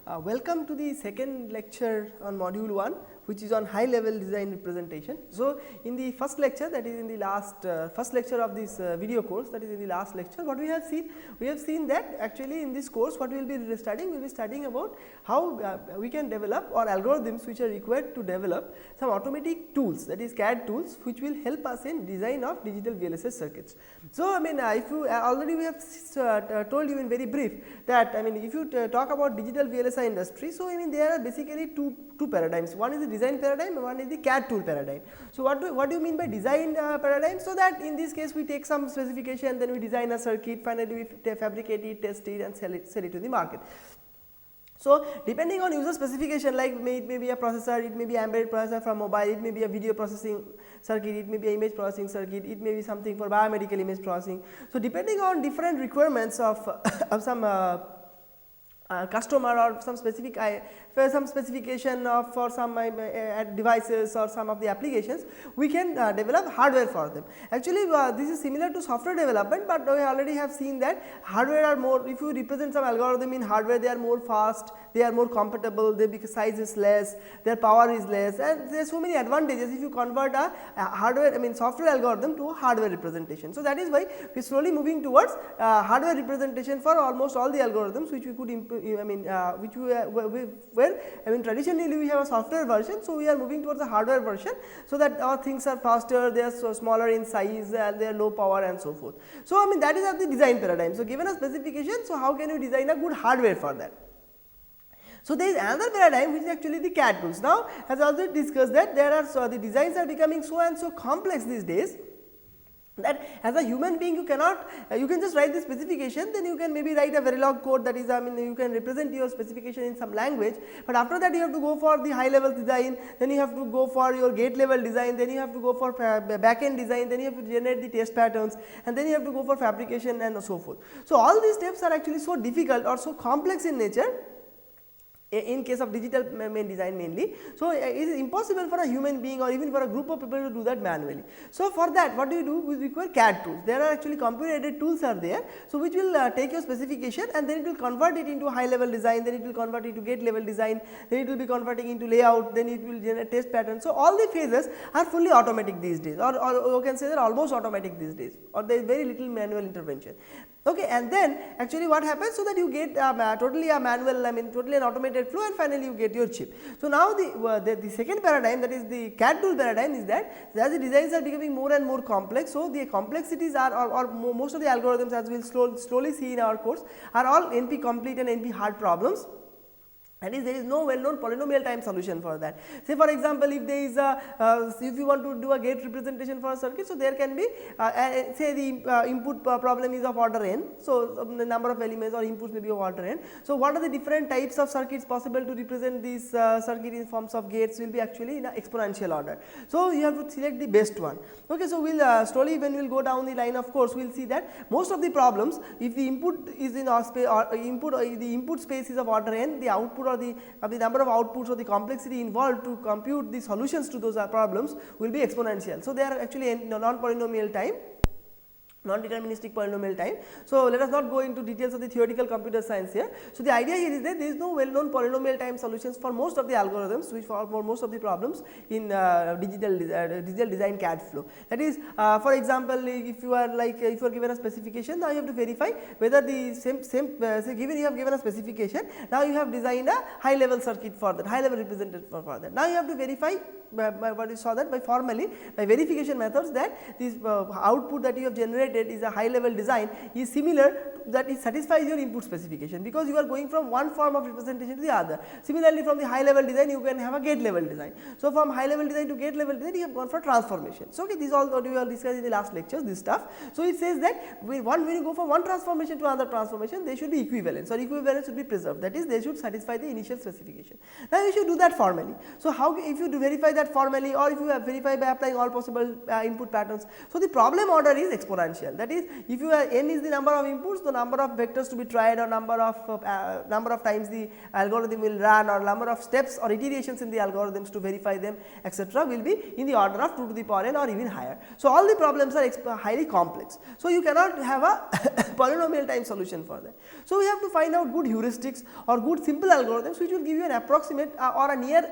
Welcome to the second lecture on module 1, which is on high level design representation. So, in the first lecture, that is in the last first lecture of this video course, that is in the last lecture, what we have seen? We have seen that actually in this course what we will be studying, we will be studying about how we can develop or algorithms which are required to develop some automatic tools, that is CAD tools, which will help us in design of digital VLSI circuits. So, I mean if you already we have told you in very brief that I mean if you talk about digital VLSI industry, so I mean there are basically two paradigms. One is the design paradigm and one is the CAD tool paradigm. So, what do you mean by design paradigm? So, that in this case we take some specification, then we design a circuit, finally we fabricate it, test it and sell it to the market. So, depending on user specification, like it may be a processor, it may be embedded processor from mobile, it may be a video processing circuit, it may be a image processing circuit, it may be something for biomedical image processing. So, depending on different requirements of some customer or some specific some specification of for some devices or some of the applications, we can develop hardware for them. Actually, this is similar to software development, but we already have seen that hardware are more, if you represent some algorithm in hardware, they are more fast, they are more compatible, their size is less, their power is less, and there are so many advantages if you convert a hardware, I mean software algorithm to a hardware representation. So, that is why we are slowly moving towards hardware representation for almost all the algorithms which we could which we were traditionally we have a software version. So, we are moving towards a hardware version, so that our things are faster, they are so smaller in size and they are low power and so forth. So, I mean that is the design paradigm. So, given a specification, so how can you design a good hardware for that? So, there is another paradigm which is actually the CAD tools. Now, as already discussed that there are the designs are becoming so complex these days, that as a human being you cannot you can just write the specification, then you can maybe write a Verilog code, that is I mean you can represent your specification in some language, but after that you have to go for the high level design, then you have to go for your gate level design, then you have to go for back end design, then you have to generate the test patterns, and then you have to go for fabrication and so forth. So, all these steps are actually so difficult or so complex in nature in case of digital design mainly. So, it is impossible for a human being or even for a group of people to do that manually. So, for that what do you do? We require CAD tools. There are actually computer aided tools are there. So, which will take your specification and then it will convert it into high level design, then it will convert it to gate level design, then it will be converting into layout, then it will generate test patterns. So, all the phases are fully automatic these days, or you can say that almost automatic these days, or there is very little manual intervention. Okay, and then actually what happens, so that you get totally a manual, totally an automated flow, and finally you get your chip. So, now the second paradigm, that is the CAD tool paradigm, is that as the designs are becoming more and more complex, so the complexities are or most of the algorithms, as we will slowly see in our course, are all NP complete and NP hard problems. That is, there is no well known polynomial time solution for that. Say for example, if there is a if you want to do a gate representation for a circuit, so there can be say the input problem is of order n. So, the number of elements or inputs may be of order n. So, what are the different types of circuits possible to represent this circuit in forms of gates will be actually in a exponential order. So, you have to select the best one. Okay, so, we will slowly when we will go down the line of course, we will see that most of the problems, if the input is in our space or the input space is of order n, the output or the number of outputs or the complexity involved to compute the solutions to those problems will be exponential. So, they are actually non-polynomial time, non-deterministic polynomial time. So, let us not go into details of the theoretical computer science here. So, the idea here is that there is no well known polynomial time solutions for most of the algorithms, which for most of the problems in digital design CAD flow. That is, for example, if you are if you are given a specification, now you have to verify whether the same given you have given a specification, now you have designed a high level circuit for that, high level representative for that. Now, you have to verify by what you saw that by formally by verification methods that this output that you have generated is a high level design is similar, that it satisfies your input specification, because you are going from one form of representation to the other. Similarly, from the high level design you can have a gate level design. So, from high level design to gate level design you have gone for transformation. So, okay, this is all what we have discussed in the last lectures, this stuff. So, it says that when you go from one transformation to another transformation, they should be equivalent, or equivalence should be preserved, that is they should satisfy the initial specification. Now, you should do that formally. So, how if you do verify that formally, or if you verify by applying all possible input patterns. So, the problem order is exponential, that is if you are n is the number of inputs, the number of vectors to be tried or number of times the algorithm will run or number of steps or iterations in the algorithms to verify them, etc., will be in the order of 2 to the power n or even higher. So, all the problems are highly complex. So, you cannot have a polynomial time solution for that. So, we have to find out good heuristics or good simple algorithms which will give you an approximate or a near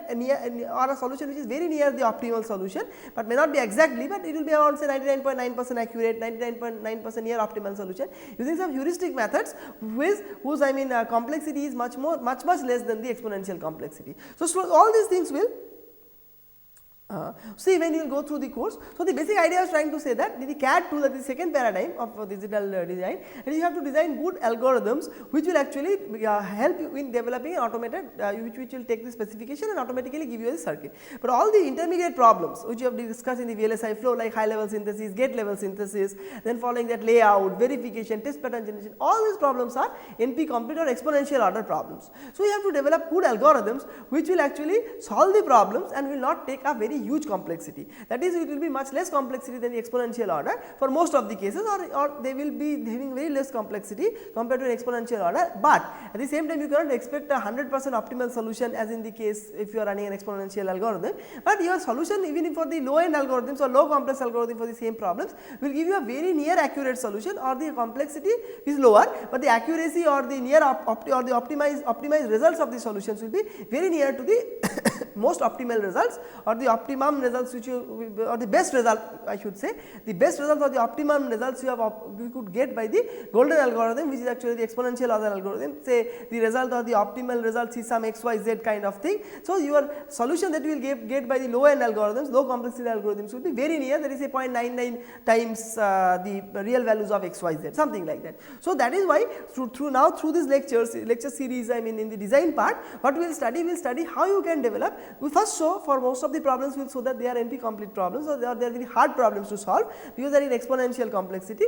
or a solution which is very near the optimal solution, but may not be exactly, but it will be around say 99.9% accurate, 99.9% near optimal solution using some heuristic methods whose complexity is much less than the exponential complexity. So, all these things will see when you will go through the course. So, the basic idea is trying to say that the CAD tool, that is the second paradigm of digital design, and you have to design good algorithms which will actually help you in developing an automated which will take the specification and automatically give you a circuit. But all the intermediate problems which you have discussed in the VLSI flow, like high level synthesis, gate level synthesis, then following that layout, verification, test pattern generation, all these problems are NP complete or exponential order problems. So, you have to develop good algorithms which will actually solve the problems and will not take a very huge complexity. That is, it will be much less complexity than the exponential order for most of the cases, or they will be having very less complexity compared to an exponential order, but at the same time you cannot expect a 100% optimal solution as in the case if you are running an exponential algorithm, but your solution even for the low end algorithms or low complex algorithm for the same problems will give you a very near accurate solution, or the complexity is lower, but the accuracy or the near or the optimized results of the solutions will be very near to the most optimal results or the optimum results which you, or the best result I should say, the best results or the optimum results you could get by the golden algorithm, which is actually the exponential order algorithm. Say the result or the optimal results is some XYZ kind of thing. So, your solution that you will get by the low end algorithms, low complexity algorithms will be very near, that is a 0.99 times the real values of XYZ, something like that. So, that is why through this lecture series, in the design part, what we will study how you can develop. We first show for most of the problems, we will show that they are NP complete problems, or they are very hard problems to solve because they are in exponential complexity.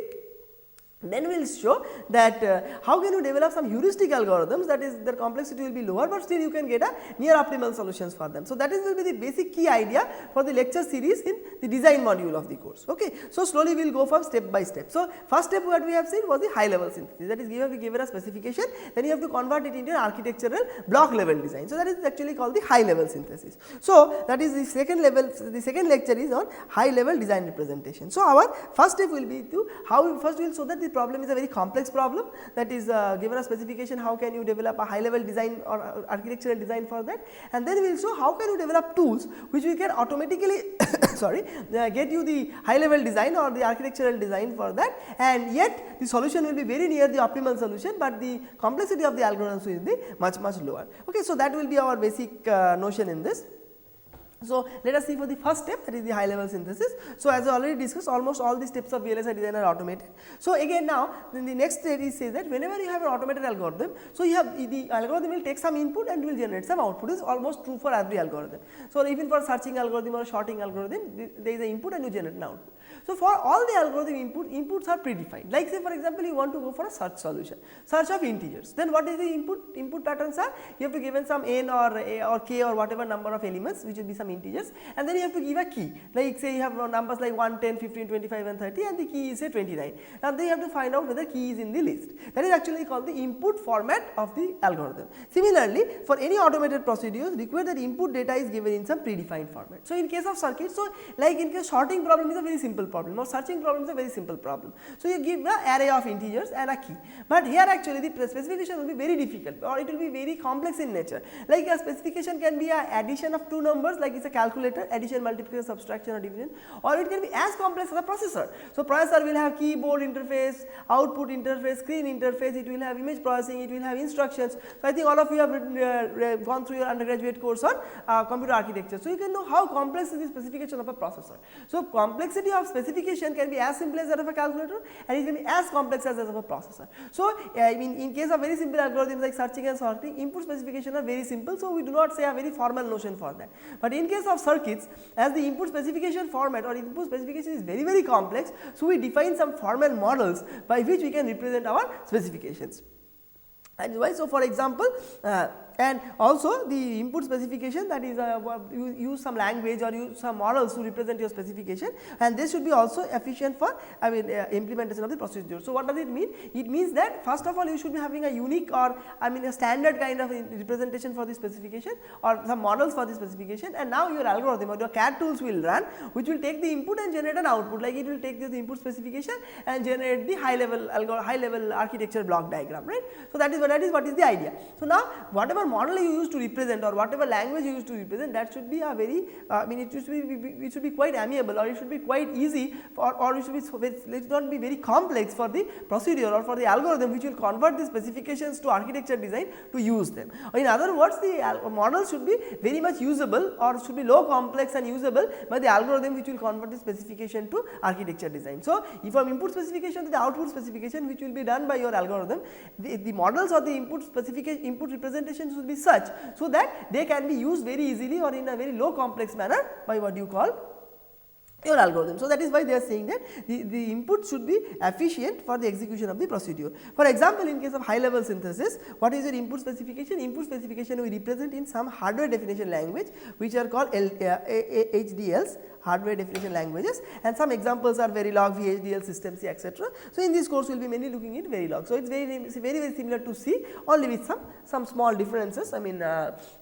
Then we will show that how can you develop some heuristic algorithms, that is their complexity will be lower, but still you can get a near optimal solutions for them. So, that will be the basic key idea for the lecture series in the design module of the course. Okay. So, slowly we will go from step by step. So, first step what we have seen was the high level synthesis, that is you have to give it a specification, then you have to convert it into an architectural block level design. So, that is actually called the high level synthesis. So, that is the second level, the second lecture is on high level design representation. So, our first step will be to how we first will show that the problem is a very complex problem, that is given a specification, how can you develop a high level design or architectural design for that, and then we will show how can you develop tools which we can automatically get you the high level design or the architectural design for that, and yet the solution will be very near the optimal solution, but the complexity of the algorithms will be much lower. Okay, so that will be our basic notion in this. So, let us see for the first step, that is the high level synthesis. So, as I already discussed, almost all the steps of VLSI design are automated. So, again now then the next step is says that whenever you have an automated algorithm, so you have the algorithm will take some input and will generate some output. This is almost true for every algorithm. So, even for searching algorithm or sorting algorithm, there is an input and you generate an output. So, for all the algorithm inputs are predefined, like say for example, you want to go for a search solution, search of integers, then what is the input patterns are, you have to give in some n or a or k or whatever number of elements which will be some integers, and then you have to give a key, like say you have numbers like 1, 10, 15, 25 and 30, and the key is say 29. Now, then you have to find out whether key is in the list. That is actually called the input format of the algorithm. Similarly, for any automated procedures require that input data is given in some predefined format. So, in case of circuits, so like in case sorting problem is a very simple problem or searching problem is a very simple problem. So, you give an array of integers and a key, but here actually the specification will be very difficult or it will be very complex in nature. Like a specification can be a addition of two numbers, like it is a calculator, addition, multiplication, subtraction or division, or it can be as complex as a processor. So, processor will have keyboard interface, output interface, screen interface, it will have image processing, it will have instructions. So, I think all of you have gone through your undergraduate course on computer architecture. So, you can know how complex is the specification of a processor. So, complexity of specification can be as simple as that of a calculator and it can be as complex as that of a processor. So, in case of very simple algorithms like searching and sorting, input specification are very simple. So, we do not say a very formal notion for that. But in case of circuits, as the input specification format or input specification is very complex, so we define some formal models by which we can represent our specifications. And why? So, for example, and also the input specification, that is you use some language or use some models to represent your specification, and this should be also efficient for implementation of the procedure. So, what does it mean? It means that first of all you should be having a unique or a standard kind of representation for the specification or some models for the specification, and now your algorithm or your CAD tools will run, which will take the input and generate an output, like it will take the input specification and generate the high level architecture block diagram, right. So, that is what is the idea. So, now whatever model you use to represent or whatever language you use to represent, that should be a very it should be quite amiable, or it should be quite easy or it should be, let it not be very complex for the procedure or for the algorithm which will convert the specifications to architecture design to use them. Or in other words, the model should be very much usable or should be low complex and usable by the algorithm which will convert the specification to architecture design. So, if from input specification to the output specification which will be done by your algorithm, the models or the input specification, input representations should be such, so that they can be used very easily or in a very low complex manner by what you call your algorithm. So, that is why they are saying that the input should be efficient for the execution of the procedure. For example, in case of high level synthesis, what is your input specification? Input specification we represent in some hardware definition language which are called HDLs, hardware definition languages, and some examples are Verilog, VHDL, System C, etc. So, in this course we will be mainly looking at Verilog. So, it is very similar to C, only with some small differences,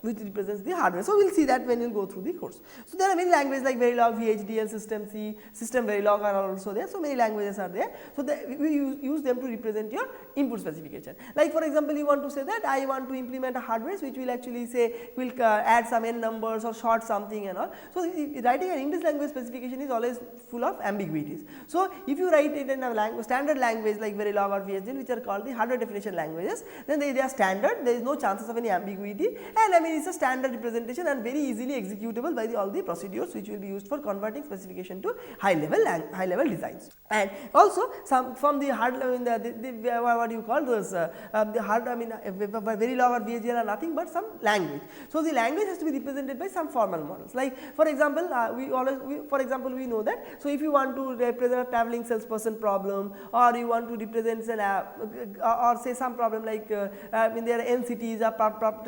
which represents the hardware. So, we will see that when you will go through the course. So, there are many languages like Verilog, VHDL, System C, System Verilog are also there. So, many languages are there. So, we use them to represent your input specification. Like for example, you want to say that I want to implement a hardware which will actually say will add some n numbers or short something and all. So, writing an English language specification is always full of ambiguities. So, if you write it in a standard language like Verilog or VHDL, which are called the hardware definition languages, then they are standard, there is no chances of any ambiguity, and it is a standard representation and very easily executable by all the procedures which will be used for converting specification to high level designs. And also some from the hard what do you call those the hard Verilog or VHDL are nothing but some language. So, the language has to be represented by some formal models. Like for example, we know that. So, if you want to represent a traveling salesperson problem, or you want to represent or say some problem like there are n cities, a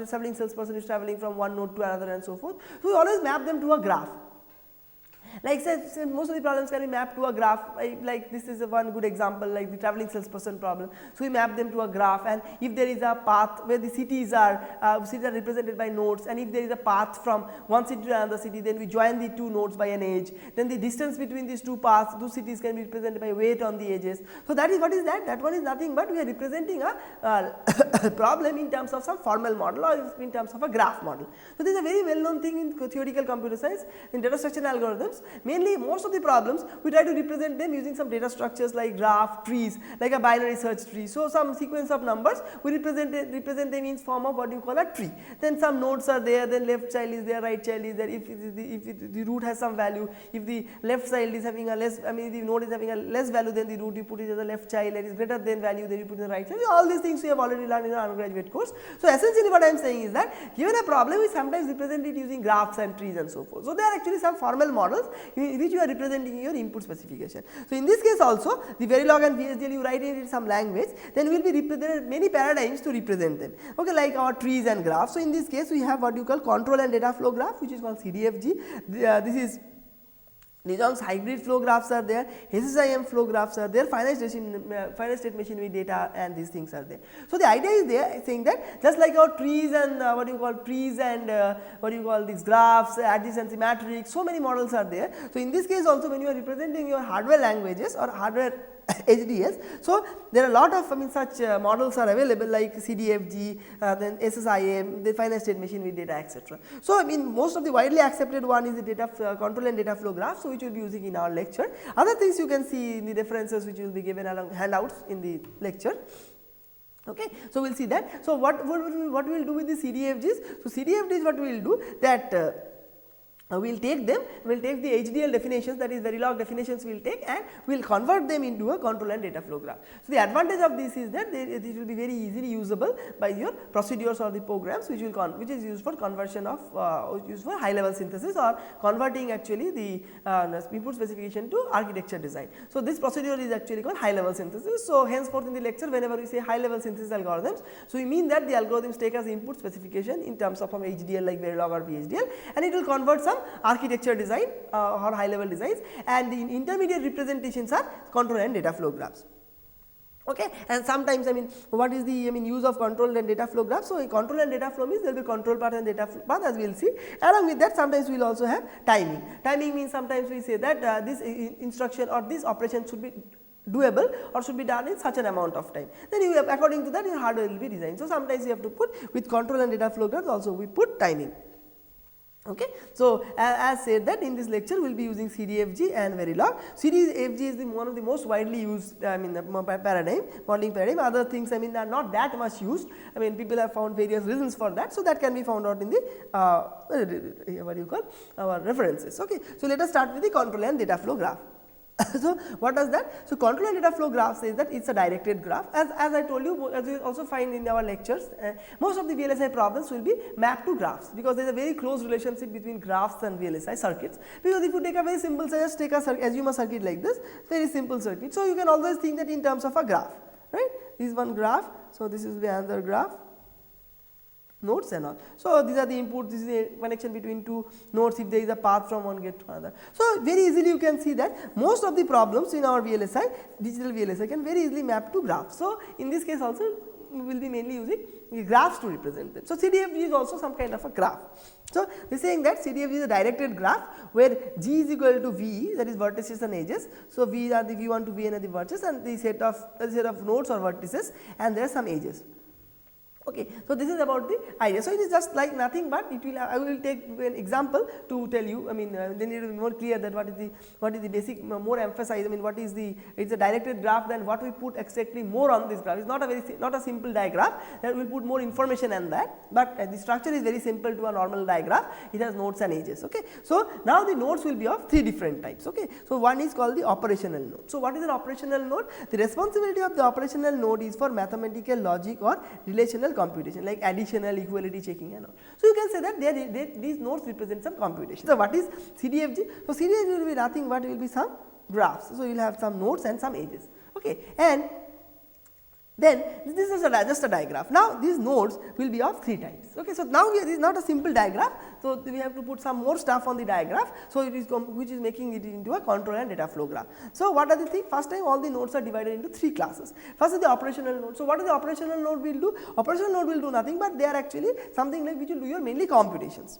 traveling salesperson is traveling from one node to another and so forth. So, we always map them to a graph. Like say most of the problems can be mapped to a graph, like this is one good example, like the traveling salesperson problem. So, we map them to a graph, and if there is a path where the cities are represented by nodes, and if there is a path from one city to another city, then we join the two nodes by an edge. Then the distance between these two paths, two cities can be represented by weight on the edges. So, that is what is that? That one is nothing but we are representing a problem in terms of some formal model or in terms of a graph model. So, this is a very well known thing in theoretical computer science, in data structure algorithms. Mainly most of the problems we try to represent them using some data structures like graph, trees, like a binary search tree. So, some sequence of numbers we represent them in form of what you call a tree. Then some nodes are there, then left child is there, right child is there. If the root has some value, if the left child is having a less, the node is having a less value than the root, you put it as a left child, and is greater than value, then you put it in the right child. All these things we have already learned in our undergraduate course. So, essentially what I am saying is that given a problem we sometimes represent it using graphs and trees and so forth. So, there are actually some formal models which you are representing your input specification. So, in this case also the Verilog and VHDL you write it in some language, then we will be represented many paradigms to represent them, okay, like our trees and graphs. So, in this case we have what you call control and data flow graph, which is called CDFG. This is Nijong's hybrid flow graphs are there, SSIM flow graphs are there, finite state machine with data, and these things are there. So, the idea is there saying that just like our trees and what you call trees and what you call these graphs, adjacency matrix, so many models are there. So, in this case also when you are representing your hardware languages or hardware HDS. So, there are a lot of such models are available like CDFG, then SSIM, the finite state machine with data, etc. So, most of the widely accepted one is the data control and data flow graph. So, which we will be using in our lecture. Other things you can see in the references which will be given along handouts in the lecture. Okay. So, we will see that. So, what we will do with the CDFGs? So, CDFGs what we will do that we will take them, we will take the HDL definitions, that is Verilog definitions we will take, and we will convert them into a control and data flow graph. So, the advantage of this is that it will be very easily usable by your procedures or the programs which is used for conversion of used for high level synthesis or converting actually the input specification to architecture design. So, this procedure is actually called high level synthesis. So, henceforth in the lecture whenever we say high level synthesis algorithms, so we mean that the algorithms take as input specification in terms of HDL like Verilog or VHDL, and it will convert some architecture design or high level designs, and the intermediate representations are control and data flow graphs. Okay. And sometimes what is the use of control and data flow graph. So, a control and data flow means there will be control path and data flow path, as we will see. Along with that, sometimes we will also have timing. Timing means sometimes we say that this instruction or this operation should be doable or should be done in such an amount of time. Then you have, according to that your hardware will be designed. So, sometimes you have to put with control and data flow graphs also we put timing. Okay. So, as said that in this lecture we will be using CDFG and Verilog. CDFG is one of the most widely used paradigm, modeling paradigm. Other things are not that much used. People have found various reasons for that. So, that can be found out in the what you call our references. Okay. So, let us start with the control and data flow graph. So, what does that? So, control and data flow graph says that it is a directed graph. As I told you, as you also find in our lectures, most of the VLSI problems will be mapped to graphs, because there is a very close relationship between graphs and VLSI circuits. Because if you take a very simple, just take assume a circuit like this, very simple circuit. So, you can always think that in terms of a graph, right? This is one graph. So, this is the another graph, nodes and all. So, these are the inputs, this is a connection between two nodes if there is a path from one gate to another. So, very easily you can see that most of the problems in our VLSI, digital VLSI can very easily map to graphs. So, in this case also we will be mainly using graphs to represent them. So, CDFG is also some kind of a graph. So, they are saying that CDFG is a directed graph where G is equal to V, that is vertices and edges. So, V are the V1 to Vn are the vertices and the set of nodes or vertices, and there are some edges. Okay. So, this is about the idea. So, it is just like nothing but it will I will take an example to tell you, then it will be more clear that what is the basic more emphasize, what is the, it is a directed graph, then what we put exactly more on this graph. It is not a simple diagram, that we will put more information on that, but the structure is very simple to a normal diagram. It has nodes and edges. Okay. So, now the nodes will be of three different types. Okay. So, one is called the operational node. So, what is an operational node? The responsibility of the operational node is for mathematical logic or relational computation like additional, equality checking and all. So, you can say that these nodes represent some computation. So, what is CDFG? So, CDFG will be nothing but will be some graphs. So, you will have some nodes and some edges. Okay. And then this is just a diagram. Now, these nodes will be of three types. Okay. So, now this is not a simple diagram. So, we have to put some more stuff on the diagram. So, it is which is making it into a control and data flow graph. So, what are the things? First time all the nodes are divided into three classes. First is the operational node. So, what is the operational node will do? Operational node will do nothing but they are actually something like which will do your mainly computations,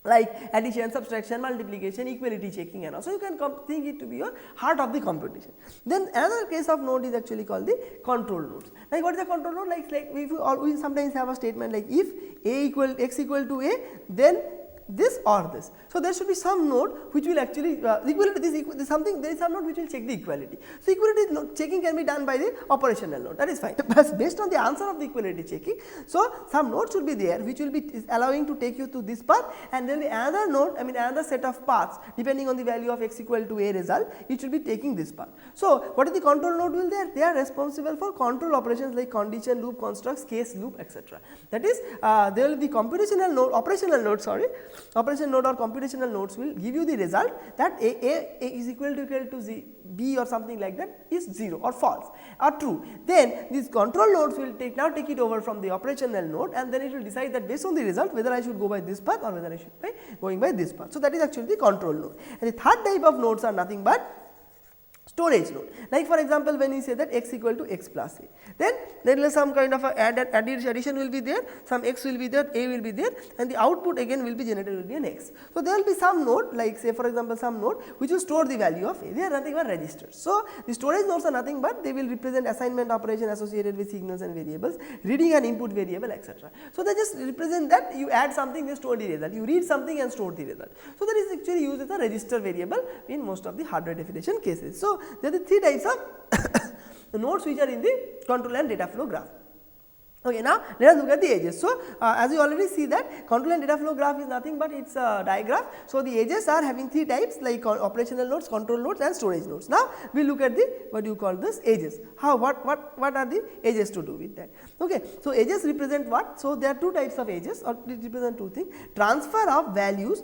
like addition, subtraction, multiplication, equality checking and all. So, you can think it to be your heart of the computation. Then another case of node is actually called the control nodes. Like what is the control node? Like we sometimes have a statement like if x equal to a, then this or this. So, there should be some node which will actually equality this something, there is some node which will check the equality. So, equality checking can be done by the operational node, that is fine, but based on the answer of the equality checking. So, some node should be there which will be allowing to take you to this path, and then the another node another set of paths depending on the value of x equal to a result, it should be taking this path. So, what is the control node will there? They are responsible for control operations like condition loop, constructs, case loop, etc. That is there will be computational node, operational node operation node or computational nodes will give you the result that a is equal to z, b or something like that is 0 or false or true. Then these control nodes will take it over from the operational node, and then it will decide that based on the result whether I should go by this path or whether I should be going by this path. So, that is actually the control node. And the third type of nodes are nothing but storage node. Like for example, when we say that x equal to x plus a, then there is some kind of a addition will be there, some x will be there, a will be there, and the output again will be generated will be an x. So, there will be some node like say for example some node which will store the value of a, they are nothing but registers. So, the storage nodes are nothing but they will represent assignment operation associated with signals and variables, reading an input variable, etc. So, they just represent that you add something, they store the result, you read something and store the result. So, that is actually used as a register variable in most of the hardware definition cases. So, there are the three types of nodes which are in the control and data flow graph. Okay, now let us look at the edges. So, as you already see that control and data flow graph is nothing but it is a diagram. So, the edges are having 3 types like operational nodes, control nodes and storage nodes. Now, we look at the what you call this edges. How what are the edges to do with that? Okay, so edges represent what? So, there are 2 types of edges or it represent 2 things, transfer of values,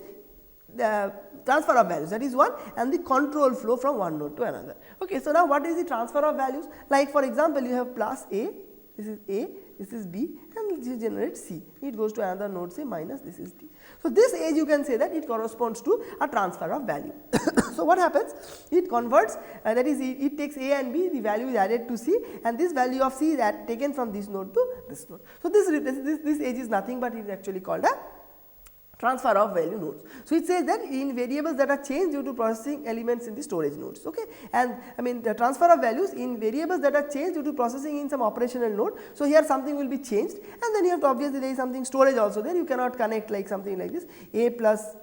that is one, and the control flow from one node to another. Okay, so, now what is the transfer of values? Like for example, you have plus A, this is A, this is B and this generates C, it goes to another node say minus this is D. So, this edge you can say that it corresponds to a transfer of value. So, what happens? It converts that is it takes A and B, the value is added to C and this value of C is taken from this node to this node. So, this edge is nothing but it is actually called a transfer of value nodes. So, it says that in variables that are changed due to processing elements in the storage nodes, okay, and I mean the transfer of values in variables that are changed due to processing in some operational node. So, here something will be changed and then you have to obviously there is something storage also there, you cannot connect like something like this A plus,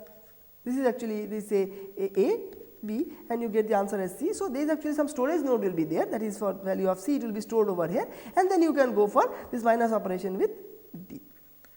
this is actually this A, B and you get the answer as C. So, there is actually some storage node will be there, that is for value of C it will be stored over here and then you can go for this minus operation with D,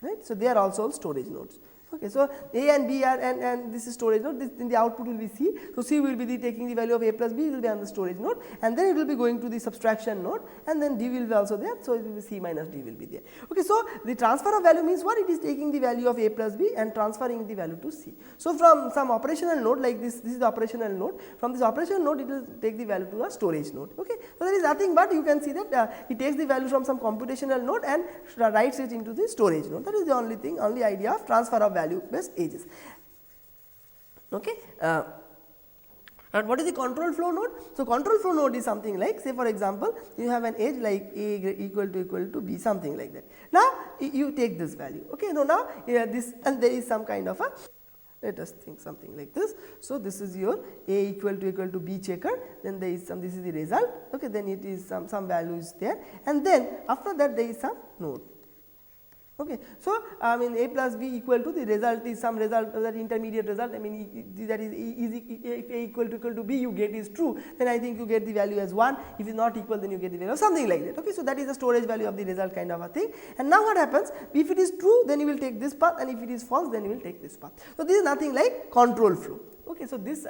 right. So, they are also storage nodes. Okay, so, A and B are and this is storage node, this in the output will be C. So, C will be taking the value of A plus B, it will be on the storage node and then it will be going to the subtraction node and then D will be also there. So, it will be C minus D will be there. Okay, so, the transfer of value means what? It is taking the value of A plus B and transferring the value to C. So, from some operational node like this is the operational node, from this operational node it will take the value to a storage node. Okay. So, there is nothing but you can see that it takes the value from some computational node and writes it into the storage node, that is the only thing, only idea of transfer of value based edges. Okay. And what is the control flow node? So, control flow node is something like say for example, you have an edge like A equal to B, something like that. Now, you take this value. Okay. Now, this and there is some kind of a, let us think something like this. So, this is your A equal to B checker, then there is some, this is the result, okay, then it is some value is there and then after that there is some node. Okay. So, I mean A plus B equal to the result is some result, that intermediate result, I mean that is if A equal to B you get is true, then I think you get the value as 1, if it is not equal then you get the value something like that. Okay. So, that is the storage value of the result kind of a thing and now what happens, if it is true then you will take this path and if it is false then you will take this path. So, this is nothing like control flow. Okay, so, this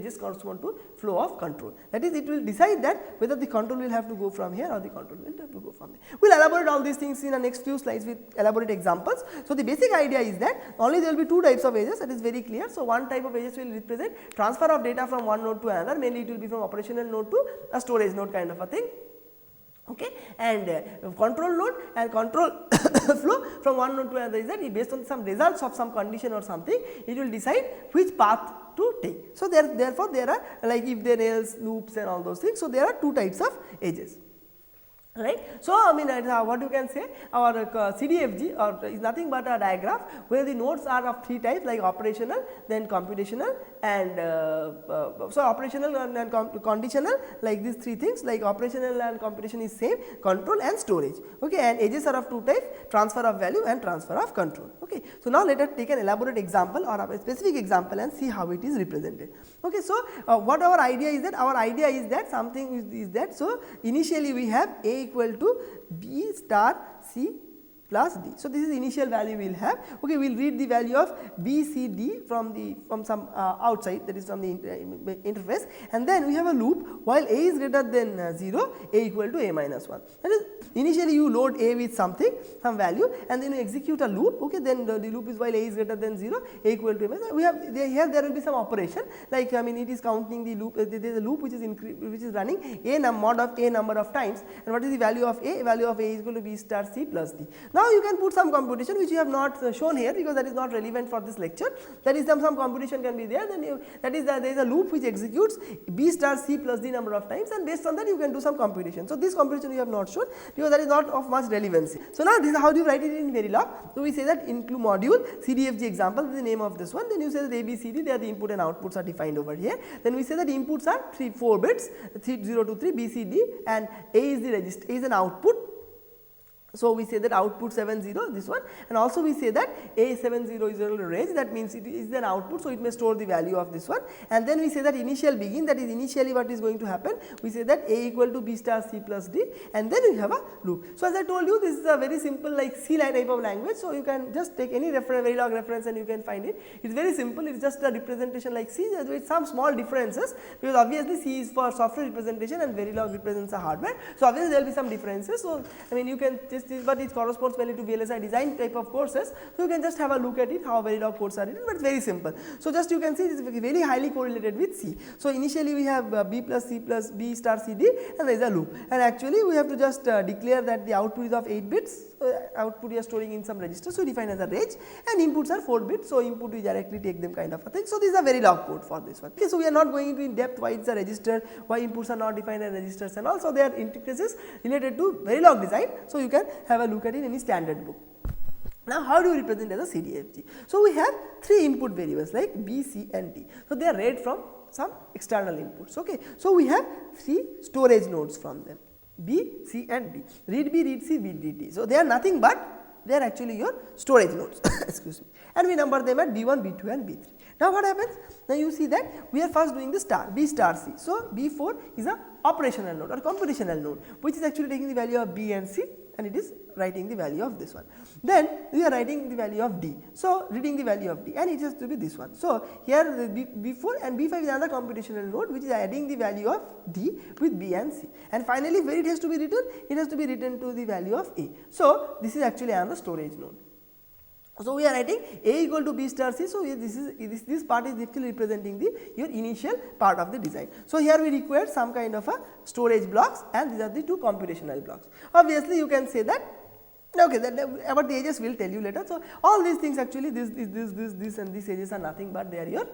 just correspond to flow of control, that is it will decide that whether the control will have to go from here or the control will have to go from there. We will elaborate all these things in the next few slides with elaborate examples. So, the basic idea is that only there will be 2 types of edges, that is very clear. So, one type of edges will represent transfer of data from one node to another, mainly it will be from operational node to a storage node kind of a thing. Okay, and control node and control flow from one node to another is that based on some results of some condition or something, it will decide which path to take. So, therefore, there are like if there is loops and all those things. So, there are 2 types of edges. Right. So, I mean what you can say our CDFG or is nothing but a diagram where the nodes are of 3 types like operational, then computational and so operational and conditional, like these 3 things like operational and computation is same, control and storage. Okay, and edges are of 2 types, transfer of value and transfer of control. Okay. So, now let us take an elaborate example or a specific example and see how it is represented. Okay. So, what our idea is that? Our idea is that something is that. So, initially we have A equal to B star C plus D. So, this is initial value we will have. Okay, we will read the value of B, C, D from some outside, that is from the interface, and then we have a loop while A is greater than 0, A equal to A minus 1. That is initially you load A with something, some value and then you execute a loop. Okay, then the loop is while A is greater than 0, A equal to A minus 1. We have here there will be some operation like I mean it is counting the loop, there is a loop which is running mod of A number of times, and what is the value of A? Value of A is equal to B star C plus D. Now, you can put some computation which you have not shown here because that is not relevant for this lecture. That is some computation can be there, then that is there is a loop which executes B star C plus D number of times and based on that you can do some computation. So, this computation we have not shown because that is not of much relevancy. So, now this is how do you write it in Verilog. So, we say that include module CDFG example is the name of this one, then you say that ABCD, they are the input and outputs are defined over here. Then we say that inputs are 4 bits 0 to 3 BCD and A is the register, A is an output So, we say that output 70 this one, and also we say that A70 is a range, that means it is an output. So, it may store the value of this one, and then we say that initial begin, that is initially what is going to happen, we say that A equal to B star C plus D, and then we have a loop. So, as I told you, this is a very simple like C type of language. So, you can just take any Verilog reference and you can find it. It is very simple, it is just a representation like C with some small differences, because obviously C is for software representation and Verilog represents a hardware. So, obviously there will be some differences. So, I mean you can just but it corresponds mainly to VLSI design type of courses. So, you can just have a look at it how Verilog codes are written, but it is very simple. So, just you can see it is very highly correlated with C. So, initially we have B plus C plus B star CD, and there is a loop, and actually we have to just declare that the output is of 8 bits, output we are storing in some register. So, define as a range, and inputs are 4 bits. So, input we directly take them kind of a thing. So, this is a Verilog code for this one. Okay, so, we are not going into in depth why it is a register, why inputs are not defined as registers and all. So, they are intricacies related to Verilog design. So, you can have a look at it in any standard book. Now, how do we represent as a CDFG? So, we have 3 input variables like B, C and D. So, they are read from some external inputs. Okay. So, we have 3 storage nodes from them, B, C and D, read B, read C, read D. So, they are nothing but they are actually your storage nodes excuse me, and we number them at B1, B2 and B3. Now, what happens? Now, you see that we are first doing the star B star C. So, B4 is a operational node or computational node, which is actually taking the value of B and C, and it is writing the value of this one. Then we are writing the value of D. So, reading the value of D, and it has to be this one. So, here the B4 and B5 is another computational node which is adding the value of D with B and C, and finally, where it has to be written? It has to be written to the value of A. So, this is actually another storage node. So, we are writing A equal to B star C. So, this part is actually representing your initial part of the design. So, here we require some kind of a storage blocks, and these are the 2 computational blocks. Obviously, you can say that okay, about the edges we will tell you later. So, all these things actually this and these edges are nothing but they are your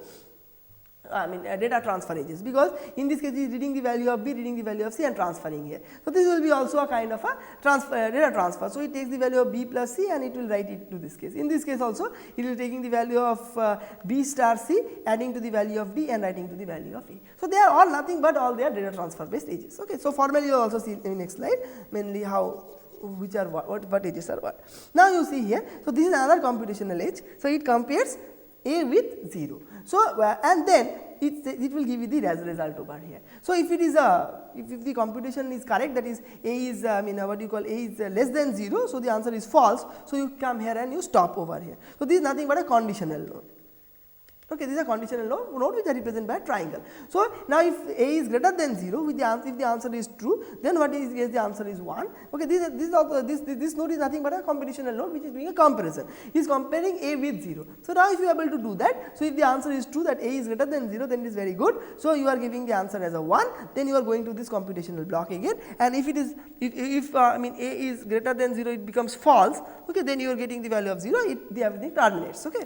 data transfer edges, because in this case it is reading the value of B, reading the value of C and transferring here. So, this will be also a kind of a data transfer. So, it takes the value of B plus C and it will write it to this case. In this case also it is taking the value of B star C, adding to the value of D and writing to the value of A. So, they are all nothing but all they are data transfer based edges. Okay. So, formally you will also see in the next slide mainly how which are what edges are what. Now, you see here. So, this is another computational edge. So, it compares A with 0. So, and then it will give you the result over here. So, if it is if the computation is correct, that is A is what you call A is less than 0. So, the answer is false. So, you come here and you stop over here. So, this is nothing but a conditional node. Okay, this is a conditional node which are represented by a triangle. So, now if A is greater than 0, if the answer is true, then what is the answer is 1. Okay, this node is nothing but a computational node which is doing a comparison. It is comparing A with 0. So, now if you are able to do that, so if the answer is true that A is greater than 0, then it is very good. So, you are giving the answer as a 1, then you are going to this computational block again, and if it is if A is greater than 0, it becomes false. Okay, then you are getting the value of 0, everything terminates. Okay.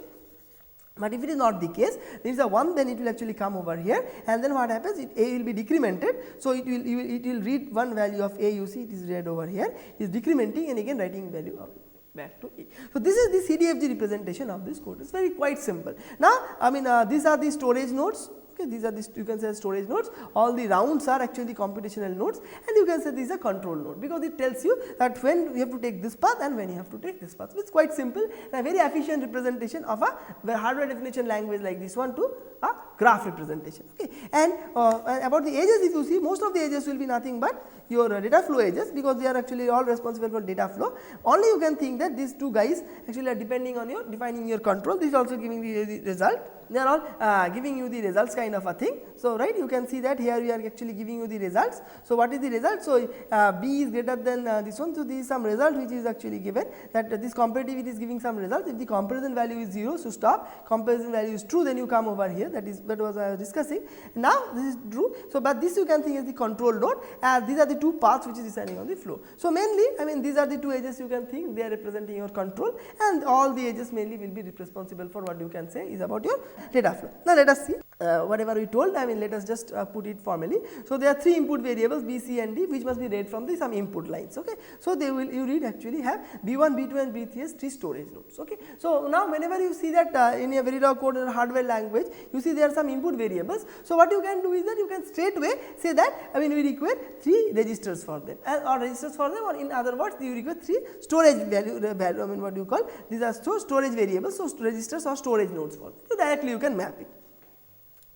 But if it is not the case, there is a 1, then it will actually come over here, and then what happens? A will be decremented. So, it will read one value of A, you see it is read over here, it is decrementing and again writing value of back to A. So, this is the CDFG representation of this code. It is very quite simple. Now, these are the storage nodes. Okay, these are the you can say storage nodes, all the rounds are actually computational nodes, and you can say these are control node, because it tells you that when you have to take this path and when you have to take this path. It is quite simple and a very efficient representation of a hardware definition language like this one to a graph representation. Okay. And about the edges, if you see, most of the edges will be nothing but your data flow edges, because they are actually all responsible for data flow. Only you can think that these 2 guys actually are depending on your defining your control. This is also giving the result. They are all giving you the results kind of a thing. So, right, you can see that here we are actually giving you the results. So, what is the result? So, B is greater than this one. So, this is some result which is actually given, that this comparativity is giving some result. If the comparison value is 0, so stop. Comparison value is true, then you come over here. That was I was discussing. Now, this is true. So, but this you can think as the control node, and these are the 2 paths which is deciding on the flow. So, mainly these are the 2 edges you can think, they are representing your control, and all the edges mainly will be responsible for what you can say is about your data flow. Now, let us see whatever we told, I mean let us just put it formally. So, there are 3 input variables B, C and D, which must be read from the some input lines. Okay. So, they will you read actually have B1, B2 and B3 as 3 storage nodes. Okay. So, now whenever you see that in a Verilog code or hardware language, you see there are some input variables. So, what you can do is that you can straight away say that I mean we require 3 registers for them or registers for them, or in other words you require 3 storage value I mean what you call these are storage variables. So, registers or storage nodes for them. So, directly you can map it.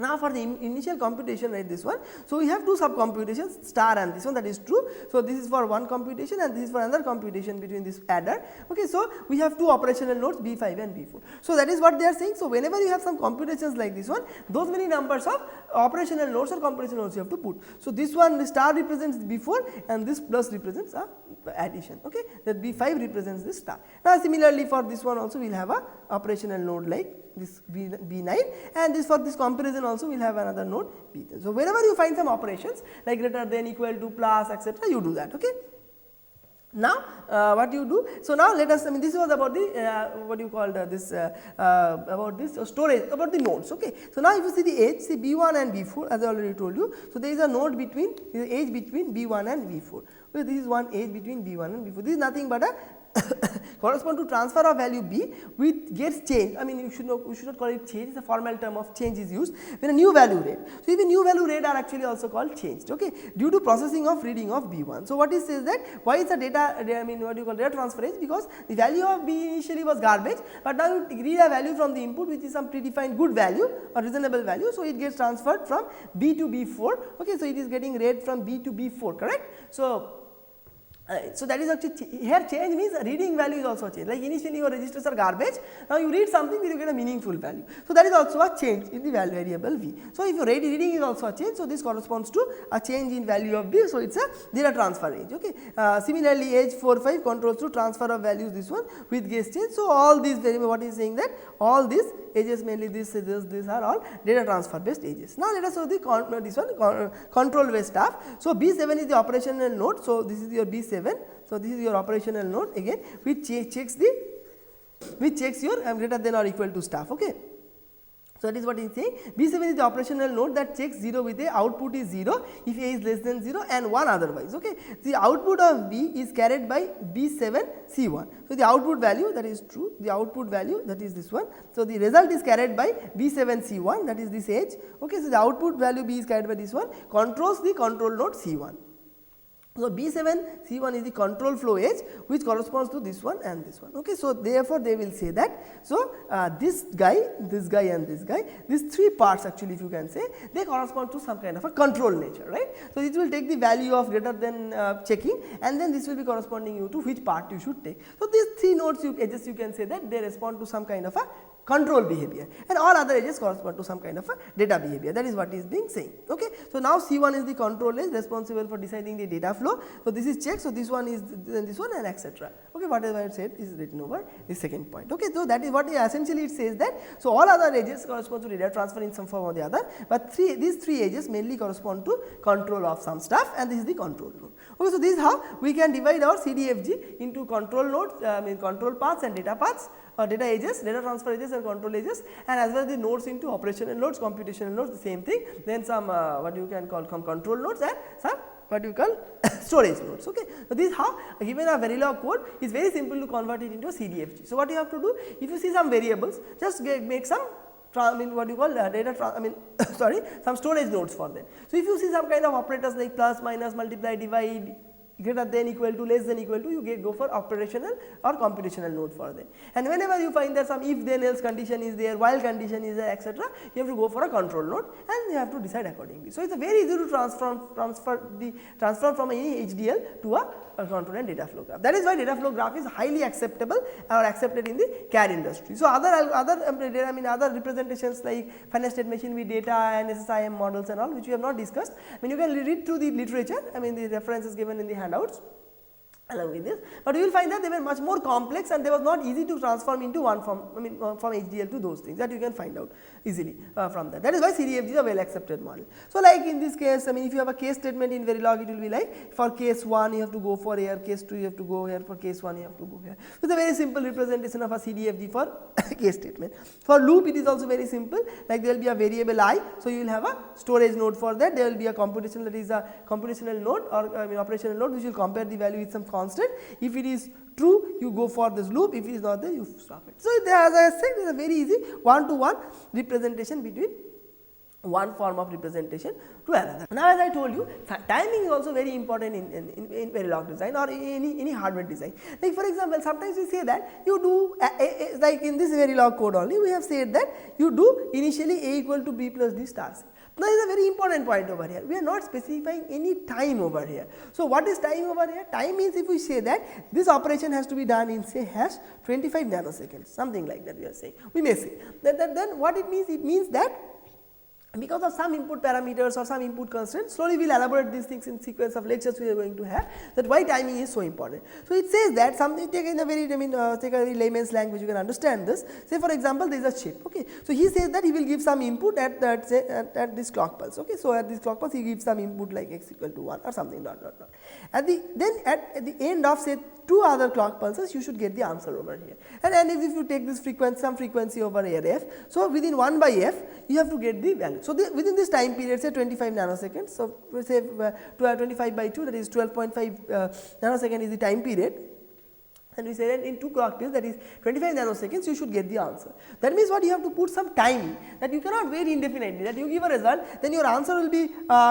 Now, for the initial computation, write this one. So, we have 2 sub computations star and this one, that is true. So, this is for one computation and this is for another computation between this adder. Okay. So, we have 2 operational nodes B5 and B4. So, that is what they are saying. So, whenever you have some computations like this one, those many numbers of operational nodes or computation nodes you have to put. So, this one the star represents B4 and this plus represents a addition. Okay. That B5 represents this star. Now, similarly for this one also we will have a operational node like this B9, and this for this comparison also we will have another node B10. So, wherever you find some operations like greater than, equal to, plus, etc., you do that. Okay. Now, what you do? So, now let us, I mean this was about the what you call this about this storage, about the nodes. Okay. So, now if you see the edge, see B1 and B4 as I already told you. So, there is a node between the edge between B1 and B4. Okay, this is one edge between B1 and B4. This is nothing but a correspond to transfer of value B which gets changed. I mean you should know, we should not call it change, it is a formal term of change is used when a new value read. So, even new value read are actually also called changed, okay, due to processing of reading of B1. So, what it says that why is the data, I mean what you call data transfer is because the value of B initially was garbage, but now you read a value from the input which is some predefined good value or reasonable value. So, it gets transferred from B to B4, okay. So, it is getting read from B to B4, correct. So, so that is actually here change means reading value is also changed, like initially your registers are garbage, now you read something then you get a meaningful value. So, that is also a change in the value variable V. So, if your reading is also a change, so this corresponds to a change in value of B. So, it is a data transfer range. Okay. Similarly, edge 4, 5 controls to transfer of values this one with guess change. So, all these variable, what is saying that all these edges mainly this are all data transfer based edges. Now, let us show the this one control based stuff. So, B7 is the operational node. So, this is your B7. So, this is your operational node again which checks your greater than or equal to stuff. Okay. So, that is what it is saying. B7 is the operational node that checks 0 with a output is 0 if A is less than 0 and 1 otherwise. Okay. The output of B is carried by B7 C1. So, the output value, that is true, the output value, that is this one. So, the result is carried by B7 C1, that is this edge. Okay. So, the output value B is carried by this one, controls the control node C1. So, B7 C1 is the control flow edge which corresponds to this one and this one. Okay. So, therefore, they will say that. So, this guy and this guy, these 3 parts actually if you can say, they correspond to some kind of a control nature, right. So, it will take the value of greater than checking and then this will be corresponding you to which part you should take. So, these 3 nodes edges you can say that they respond to some kind of a control behavior and all other edges correspond to some kind of a data behavior, that is what is being saying. Okay. So, now C1 is the control edge responsible for deciding the data flow. So, this is checked. So, this one is then this one and etc. Okay, whatever I said is written over the second point. Okay. So, that is what essentially it says that. So, all other edges correspond to data transfer in some form or the other, but these 3 edges mainly correspond to control of some stuff and this is the control node. Okay. So, this is how we can divide our CDFG into control nodes, control paths and data paths, or data edges, data transfer edges and control edges, and as well as the nodes into operational nodes, computational nodes, the same thing. Then some what you can call control nodes and some what you call storage nodes. Okay. So, this is how given a Verilog code is very simple to convert it into a CDFG. So, what you have to do, if you see some variables, just make some what you call some storage nodes for them. So, if you see some kind of operators like plus, minus, multiply, divide, greater than, equal to, less than, equal to, you go for operational or computational node for them. And whenever you find that some if then else condition is there, while condition is there, etc., you have to go for a control node and you have to decide accordingly. So, it is very easy to transform from any HDL to a control and data flow graph. That is why data flow graph is highly acceptable or accepted in the CAD industry. So, other representations like finite state machine with data and SSIM models and all, which we have not discussed. I mean, you can read through the literature, I mean the references given in the handouts. along with this, but you will find that they were much more complex and they was not easy to transform into one form, from HDL to those things that you can find out easily from that. That is why CDFG is a well accepted model. So, like in this case, if you have a case statement in Verilog, it will be like for case 1 you have to go for here, case 2 you have to go here, for case 1 you have to go here. So, it is a very simple representation of a CDFG for case statement. For loop it is also very simple, like there will be a variable I, so you will have a storage node for that, there will be a computation, that is a computational node or operational node which will compare the value with some constant. If it is true, you go for this loop, if it is not there, you stop it. So, as I said, it is a very easy one-to-one representation between one form of representation to another. Now, as I told you, timing is also very important in Verilog design or any hardware design. Like for example, sometimes we say that you do like in this Verilog code only, we have said that you do initially A equal to B plus D star C. Now, is a very important point over here. We are not specifying any time over here. So, what is time over here? Time means if we say that this operation has to be done in say hash 25 nanoseconds, something like that we are saying. We may say that then what it means? It means that because of some input parameters or some input constraints, slowly we will elaborate these things in sequence of lectures we are going to have, that why timing is so important. So, it says that something, take in a very take a very layman's language, you can understand this. Say for example, there is a chip, okay. So, he says that he will give some input at that say at this clock pulse, okay. So, at this clock pulse he gives some input like x equal to 1 or something dot dot dot. At the end of say 2 other clock pulses, you should get the answer over here. And if you take this frequency, some frequency over here f, so within 1 by f you have to get the value. So, within this time period say 25 nanoseconds, so we say 25 by 2, that is 12.5 nanosecond is the time period, and we say that in 2 clock pulses, that is 25 nanoseconds, you should get the answer. That means what, you have to put some time, that you cannot wait indefinitely, that you give a result, then your answer will be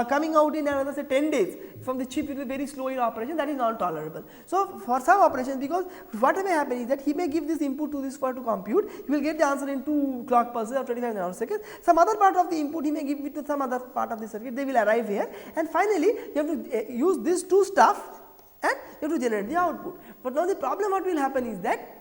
coming out in another say 10 days from the chip, it will be very slow in operation, that is not tolerable. So, for some operations, because what may happen is that he may give this input to this for to compute, he will get the answer in 2 clock pulses of 25 nanoseconds, some other part of the input he may give it to some other part of the circuit, they will arrive here, and finally, you have to use this two stuff and you have to generate the output. But now the problem what will happen is that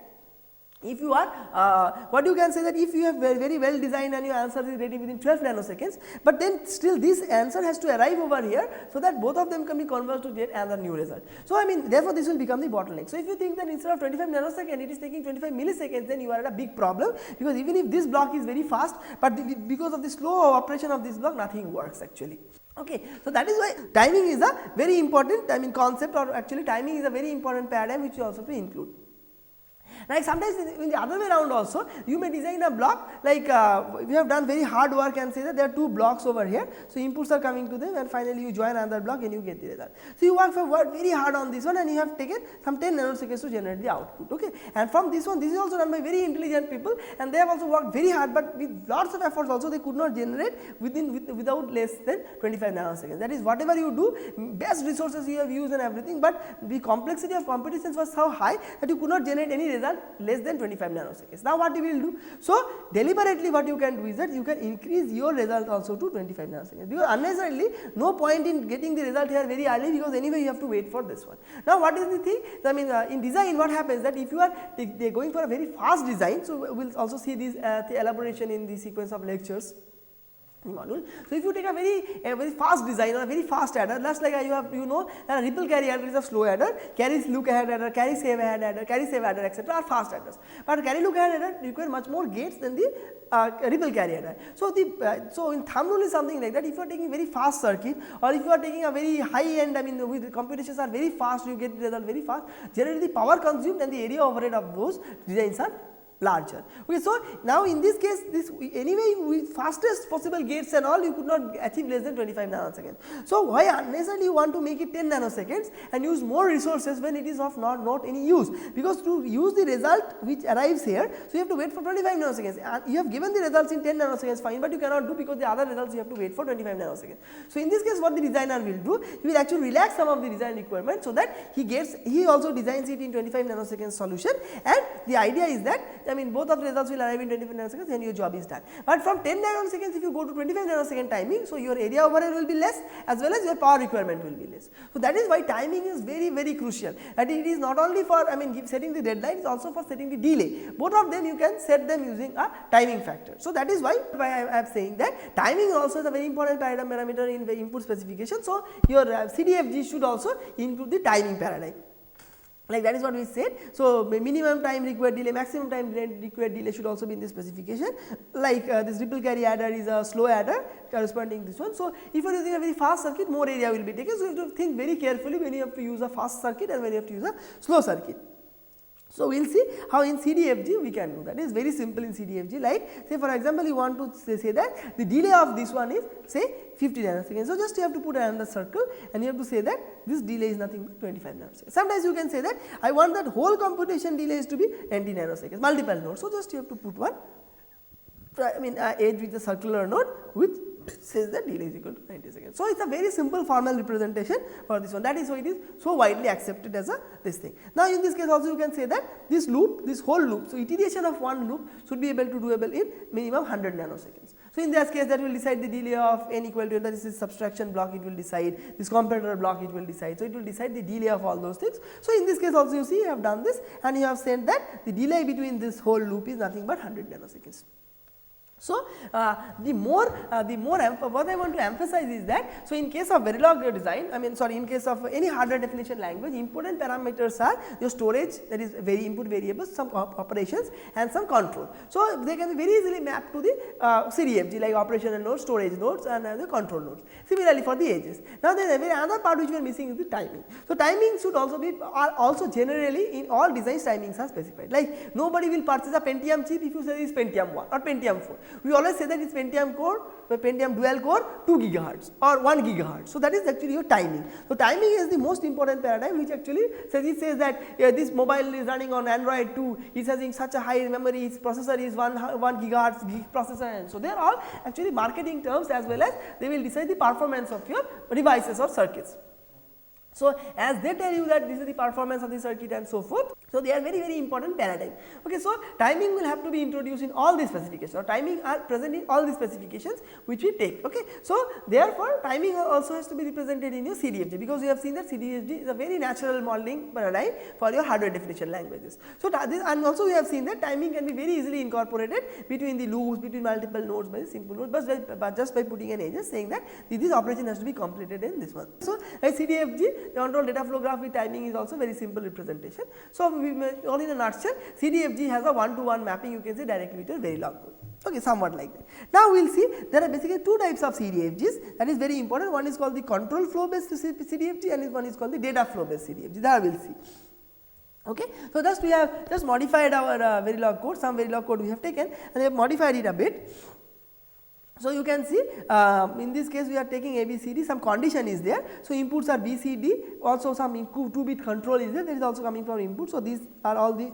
if you are what you can say that if you have very well designed and your answer is ready within 12 nanoseconds, but then still this answer has to arrive over here, so that both of them can be converged to get another new result. So, therefore, this will become the bottleneck. So, if you think that instead of 25 nanosecond it is taking 25 milliseconds, then you are at a big problem, because even if this block is very fast, but because of the slow operation of this block, nothing works actually. Okay. So, that is why timing is a very important concept, or actually timing is a very important paradigm which you also have to include. Like sometimes in the other way around also, you may design a block like we have done very hard work and say that there are 2 blocks over here. So, inputs are coming to them and finally you join another block and you get the result. So, you work very hard on this one and you have taken some 10 nanoseconds to generate the output, okay. And from this one, this is also done by very intelligent people and they have also worked very hard, but with lots of efforts also they could not generate without less than 25 nanoseconds. That is, whatever you do, best resources you have used and everything, but the complexity of computations was so high that you could not generate any result less than 25 nanoseconds. Now, what you will do? So, deliberately what you can do is that you can increase your result also to 25 nanoseconds, because unnecessarily no point in getting the result here very early, because anyway you have to wait for this one. Now, what is the thing? In design what happens that if you are going for a very fast design, so we will also see this the elaboration in the sequence of lectures module. So, if you take a very fast design or a very fast adder, just like you know that a ripple carry adder is a slow adder, carry look ahead adder, carry save ahead adder, carry save adder, etc. are fast adders, but carry look ahead adder require much more gates than the ripple carry adder. So, so in thumb rule is something like that. If you are taking very fast circuit, or if you are taking a very high end, with the computations are very fast, you get the result very fast, generally the power consumed and the area overhead of those designs are larger. Okay, so now in this case, this anyway with fastest possible gates and all, you could not achieve less than 25 nanoseconds. So, why unnecessarily you want to make it 10 nanoseconds and use more resources when it is of not any use, because to use the result which arrives here, so you have to wait for 25 nanoseconds, and you have given the results in 10 nanoseconds fine, but you cannot do because the other results you have to wait for 25 nanoseconds. So, in this case what the designer will do, he will actually relax some of the design requirements, so that he also designs it in 25 nanoseconds solution, and the idea is that both of the results will arrive in 25 nanoseconds and your job is done. But from 10 nanoseconds if you go to 25 nanosecond timing, so your area overhead will be less as well as your power requirement will be less. So, that is why timing is very crucial, and it is not only for setting the deadline, it is also for setting the delay. Both of them you can set them using a timing factor. So, that is why I am saying that timing also is a very important parameter in the input specification. So, your CDFG should also include the timing paradigm. like that is what we said. So, minimum time required delay, maximum time required delay should also be in the specification, like this ripple carry adder is a slow adder corresponding to this one. So, if you are using a very fast circuit, more area will be taken. So, you have to think very carefully when you have to use a fast circuit and when you have to use a slow circuit. So, we will see how in CDFG we can do that. It is very simple in CDFG, like say for example, you want to say that the delay of this one is say 50 nanoseconds. So, just you have to put another circle and you have to say that this delay is nothing but 25 nanoseconds. Sometimes you can say that I want that whole computation delay is to be 20 nanoseconds, multiple nodes. So, just you have to put one edge with a circular node which says that delay is equal to 90 seconds. So, it is a very simple formal representation for this one, that is why it is so widely accepted as a this thing. Now, in this case also you can say that this loop, this whole loop, so iteration of one loop should be able to doable in minimum 100 nanoseconds. So, in this case that will decide the delay of n equal to, this is subtraction block, it will decide, this comparator block it will decide. So, it will decide the delay of all those things. So, in this case also you see you have done this and you have said that the delay between this whole loop is nothing but 100 nanoseconds. So, the more what I want to emphasize is that, so in case of Verilog design, in case of any hardware definition language, important parameters are your storage, that is very input variables, some operations and some control. So, they can be very easily mapped to the CDFG, like operational nodes, storage nodes and the control nodes. Similarly, for the edges. Now, there is another part which we are missing is the timing. So, timing should also be also generally in all designs timings are specified, like nobody will purchase a Pentium chip if you say it is Pentium 1 or Pentium 4. We always say that it is Pentium core, Pentium dual core 2 gigahertz or 1 gigahertz. So, that is actually your timing. So, timing is the most important paradigm which actually says that this mobile is running on Android 2, it is having such a high memory, its processor is 1 gigahertz processor, and so they are all actually marketing terms as well as they will decide the performance of your devices or circuits. So, as they tell you that this is the performance of the circuit and so forth. So, they are very important paradigm. Okay, so, timing will have to be introduced in all these specifications, or timing are present in all these specifications which we take. Okay. So, therefore, timing also has to be represented in your CDFG, because you have seen that CDFG is a very natural modeling paradigm for your hardware definition languages. So, and also we have seen that timing can be very easily incorporated between the loops, between multiple nodes by simple nodes, but just by putting an edge saying that this operation has to be completed in this one. So, CDFG, the control data flow graph with timing is also very simple representation. So, all in a nutshell, CDFG has a one-to-one mapping, you can say directly with a Verilog code. Okay, somewhat like that. Now, we will see there are basically two types of CDFGs, that is very important. One is called the control flow based CDFG and one is called the data flow based CDFG, that we will see. Okay. So, just we have just modified our Verilog code, some Verilog code we have taken and we have modified it a bit. So, you can see in this case we are taking ABCD, some condition is there. So, inputs are BCD, also some 2-bit control is there, that is also coming from input. So, these are all the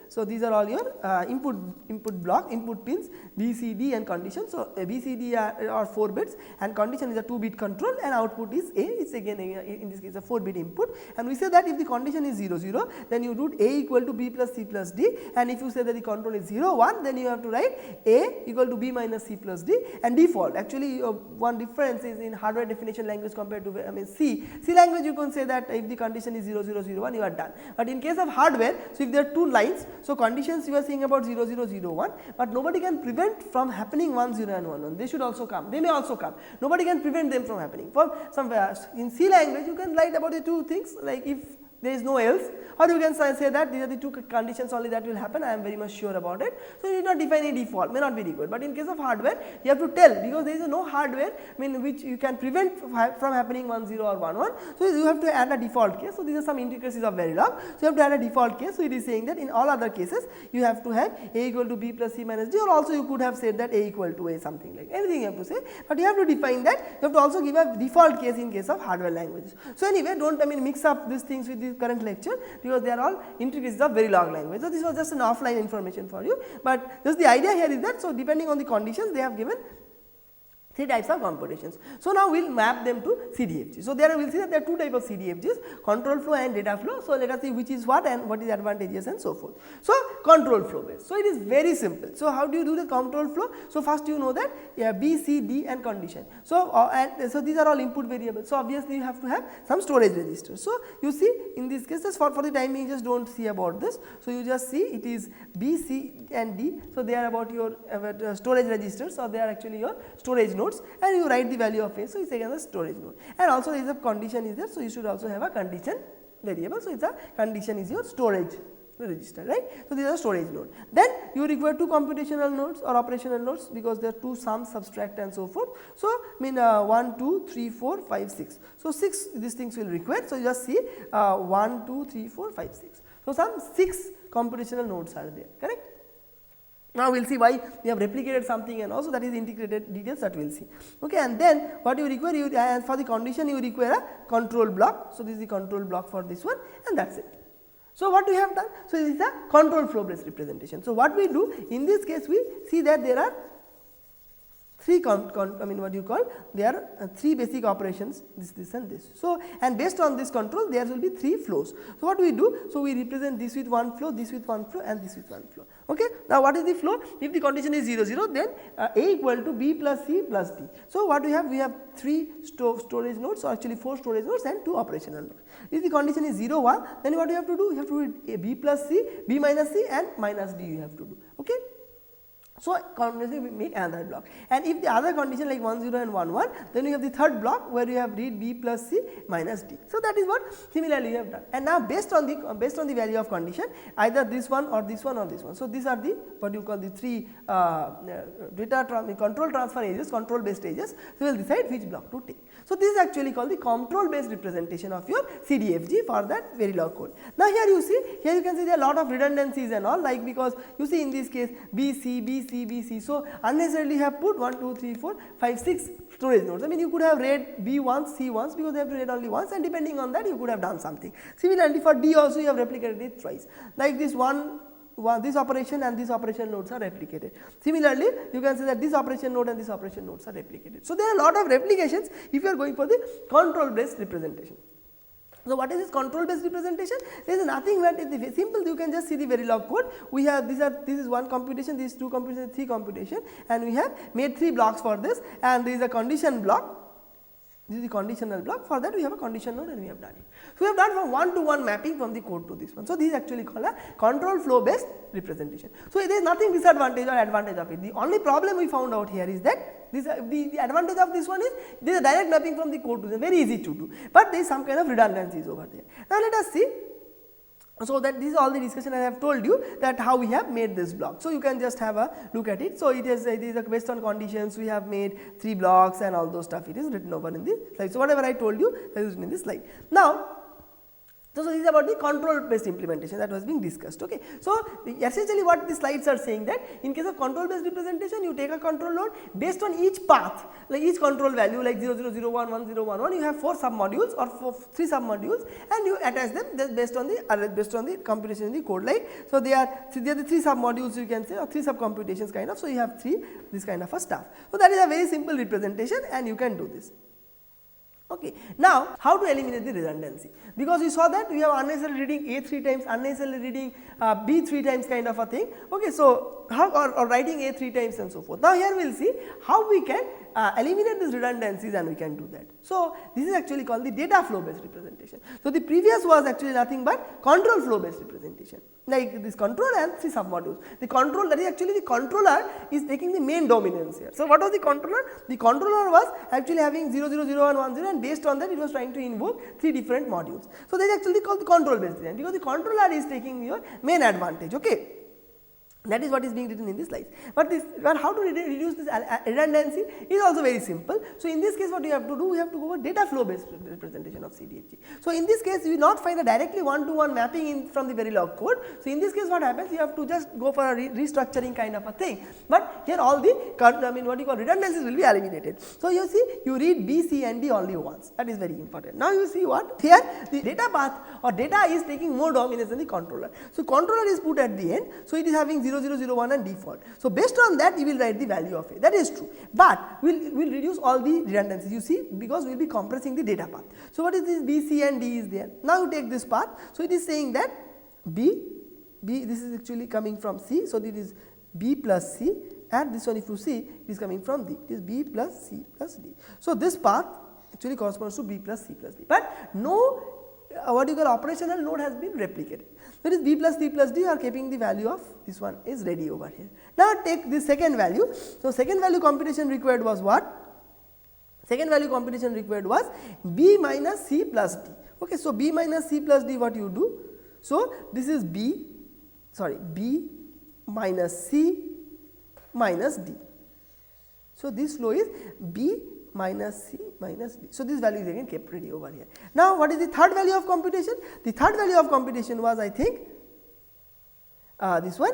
So, these are all your input block, input pins BCD and condition. So, BCD are 4 bits and condition is a 2-bit control and output is A, it is again in this case a 4-bit input, and we say that if the condition is 0 0, then you root A equal to B plus C plus D, and if you say that the control is 0 1, then you have to write A equal to B minus C plus D, and default. Actually, one difference is in hardware definition language compared to C language, you can say that if the condition is 0 0 0 1, you are done. But in case of hardware, so if there are 2 lines, so conditions you are saying about 0 0 0 1, but nobody can prevent from happening 1 0 and 1 1. They should also come. They may also come. Nobody can prevent them from happening. For some in C language, you can write about the 2 things, like if there is no else, or you can say that these are the 2 conditions only that will happen. I am very much sure about it. So, you need not define a default, may not be required, but in case of hardware you have to tell, because there is no hardware which you can prevent from happening 1 0 or 1 1. So, you have to add a default case. So, these are some intricacies of Verilog. So, you have to add a default case. So, it is saying that in all other cases you have to have A equal to B plus C minus D, or also you could have said that A equal to A, something like anything you have to say, but you have to define that. You have to also give a default case in case of hardware languages. So, anyway, do not mix up these things with the current lecture, because they are all intricacies of Verilog language. So, this was just an offline information for you, but just the idea here is that, so depending on the conditions they have given 3 types of computations. So, now we will map them to CDFG. So, there we will see that there are 2 types of CDFGs, control flow and data flow. So, let us see which is what and what is advantages and so forth. So, control flow based. So, it is very simple. So, how do you do the control flow? So, first you know that B, C, D and condition. So, so these are all input variables. So, obviously you have to have some storage registers. So, you see in these cases for the time you just do not see about this. So, you just see it is B, C and D. So, they are about your storage registers, or they are actually your storage nodes, and you write the value of A. So, it is again a storage node, and also there is a condition is there. So, you should also have a condition variable. So, it is a condition is your storage register, right. So, these are storage node. Then you require 2 computational nodes or operational nodes, because there are 2 sum, subtract and so forth. So, mean 1, 2, 3, 4, 5, 6. So, 6 these things will require. So, you just see 1, 2, 3, 4, 5, 6. So, some 6 computational nodes are there, correct. Now, we will see why we have replicated something, and also that is integrated details that we will see. Okay, and then what you require, you for the condition you require a control block. So, this is the control block for this one, and that is it. So, what we have done? So, this is a control flow based representation. So, what we do in this case, we see that there are 3 what you call, there are 3 basic operations, this and this. So, and based on this control there will be 3 flows. So, what we do? So, we represent this with one flow, this with one flow and this with one flow. Okay. Now, what is the flow? If the condition is 0 0, then A equal to B plus C plus D. So, what we have? We have 3 storage nodes, or actually 4 storage nodes and 2 operational nodes. If the condition is 0 1, then what you have to do? You have to do B plus C, B minus C and minus D you have to do. Okay. So, continuously we make another block, and if the other condition like 1 0 and 1 1, then you have the third block where you have read B plus C minus D. So, that is what similarly you have done, and now based on the value of condition, either this one or this one or this one. So, these are the what you call the 3 control transfer ages, control based ages. So, we will decide which block to take. So, this is actually called the control based representation of your CDFG for that Verilog code. Now, here you see, here you can see there are a lot of redundancies and all, like because you see in this case B C B C B C. So, unnecessarily have put 1 2 3 4 5 6 storage nodes. I mean, you could have read B once, C once, because they have to read only once, and depending on that you could have done something. Similarly, for D also you have replicated it twice, like this this operation and this operation nodes are replicated. Similarly, you can say that this operation node and this operation nodes are replicated. So, there are a lot of replications if you are going for the control based representation. So, what is this control based representation? There is nothing but it is simple. You can just see the Verilog code. We have this is one computation, this is 2 computation, 3 computation, and we have made 3 blocks for this, and there is a condition block. This is the conditional block. For that we have a condition node and we have done it. So, we have done from 1 to 1 mapping from the code to this one. So, this is actually called a control flow based representation. So, there is nothing disadvantage or advantage of it. The only problem we found out here is that this the advantage of this one is there is a direct mapping from the code to them, very easy to do, but there is some kind of redundancies over there. Now, let us see. So, that this is all the discussion I have told you, that how we have made this block. So, you can just have a look at it. So, it is based on conditions we have made 3 blocks and all those stuff, it is written over in the slide. So, whatever I told you that is in this slide. Now, so, this is about the control based implementation that was being discussed. Okay. So, essentially what the slides are saying, that in case of control based representation, you take a control node based on each path, like each control value, like 0 0 0 1 1 0 1 1, you have 4 sub modules or 3 sub modules, and you attach them based on the computation in the code. Like, so they are the 3 sub modules you can say, or 3 sub computations kind of. So, you have 3 this kind of a stuff. So, that is a very simple representation and you can do this. Okay. Now, how to eliminate the redundancy? Because we saw that we have unnecessarily reading A 3 times, unnecessarily reading B 3 times kind of a thing. Okay. So, how or writing A 3 times and so forth. Now, here we will see how we can eliminate these redundancies, and we can do that. So, this is actually called the data flow based representation. So, the previous was actually nothing but control flow based representation, like this control and 3 sub modules. The control, that is actually the controller is taking the main dominance here. So, what was the controller? The controller was actually having 0 0 0 and 1 0, and based on that it was trying to invoke 3 different modules. So, that is actually called the control based design, because the controller is taking your main advantage. Okay. That is what is being written in this slides. But how to reduce this redundancy is also very simple. So, in this case what you have to do, we have to go for data flow based representation of CDFG. So, in this case you will not find a directly 1 to 1 mapping in from the Verilog code. So, in this case what happens, you have to just go for a restructuring kind of a thing, but here all the what you call redundancies will be eliminated. So, you see you read B, C and D only once, that is very important. Now, you see what here the data path or data is taking more dominance than the controller. So, controller is put at the end. So, it is having 0 0 0 1 and default. So, based on that you will write the value of A, that is true, but we will reduce all the redundancies, you see, because we will be compressing the data path. So, what is this B, C and D is there. Now, you take this path. So, it is saying that B this is actually coming from C. So, it is B plus C, and this one if you see it is coming from D, it is B plus C plus D. So, this path actually corresponds to B plus C plus D, but no what you call operational node has been replicated. That is B plus C plus D are keeping the value of this one is ready over here. Now, take the second value. So, second value computation required was what? Second value computation required was B minus C plus D. Okay, so B minus C plus D, what you do? So this is B minus C minus D. So this flow is B minus C minus D. So this value is again kept ready over here. Now what is the third value of computation? The third value of computation was, I think, this one,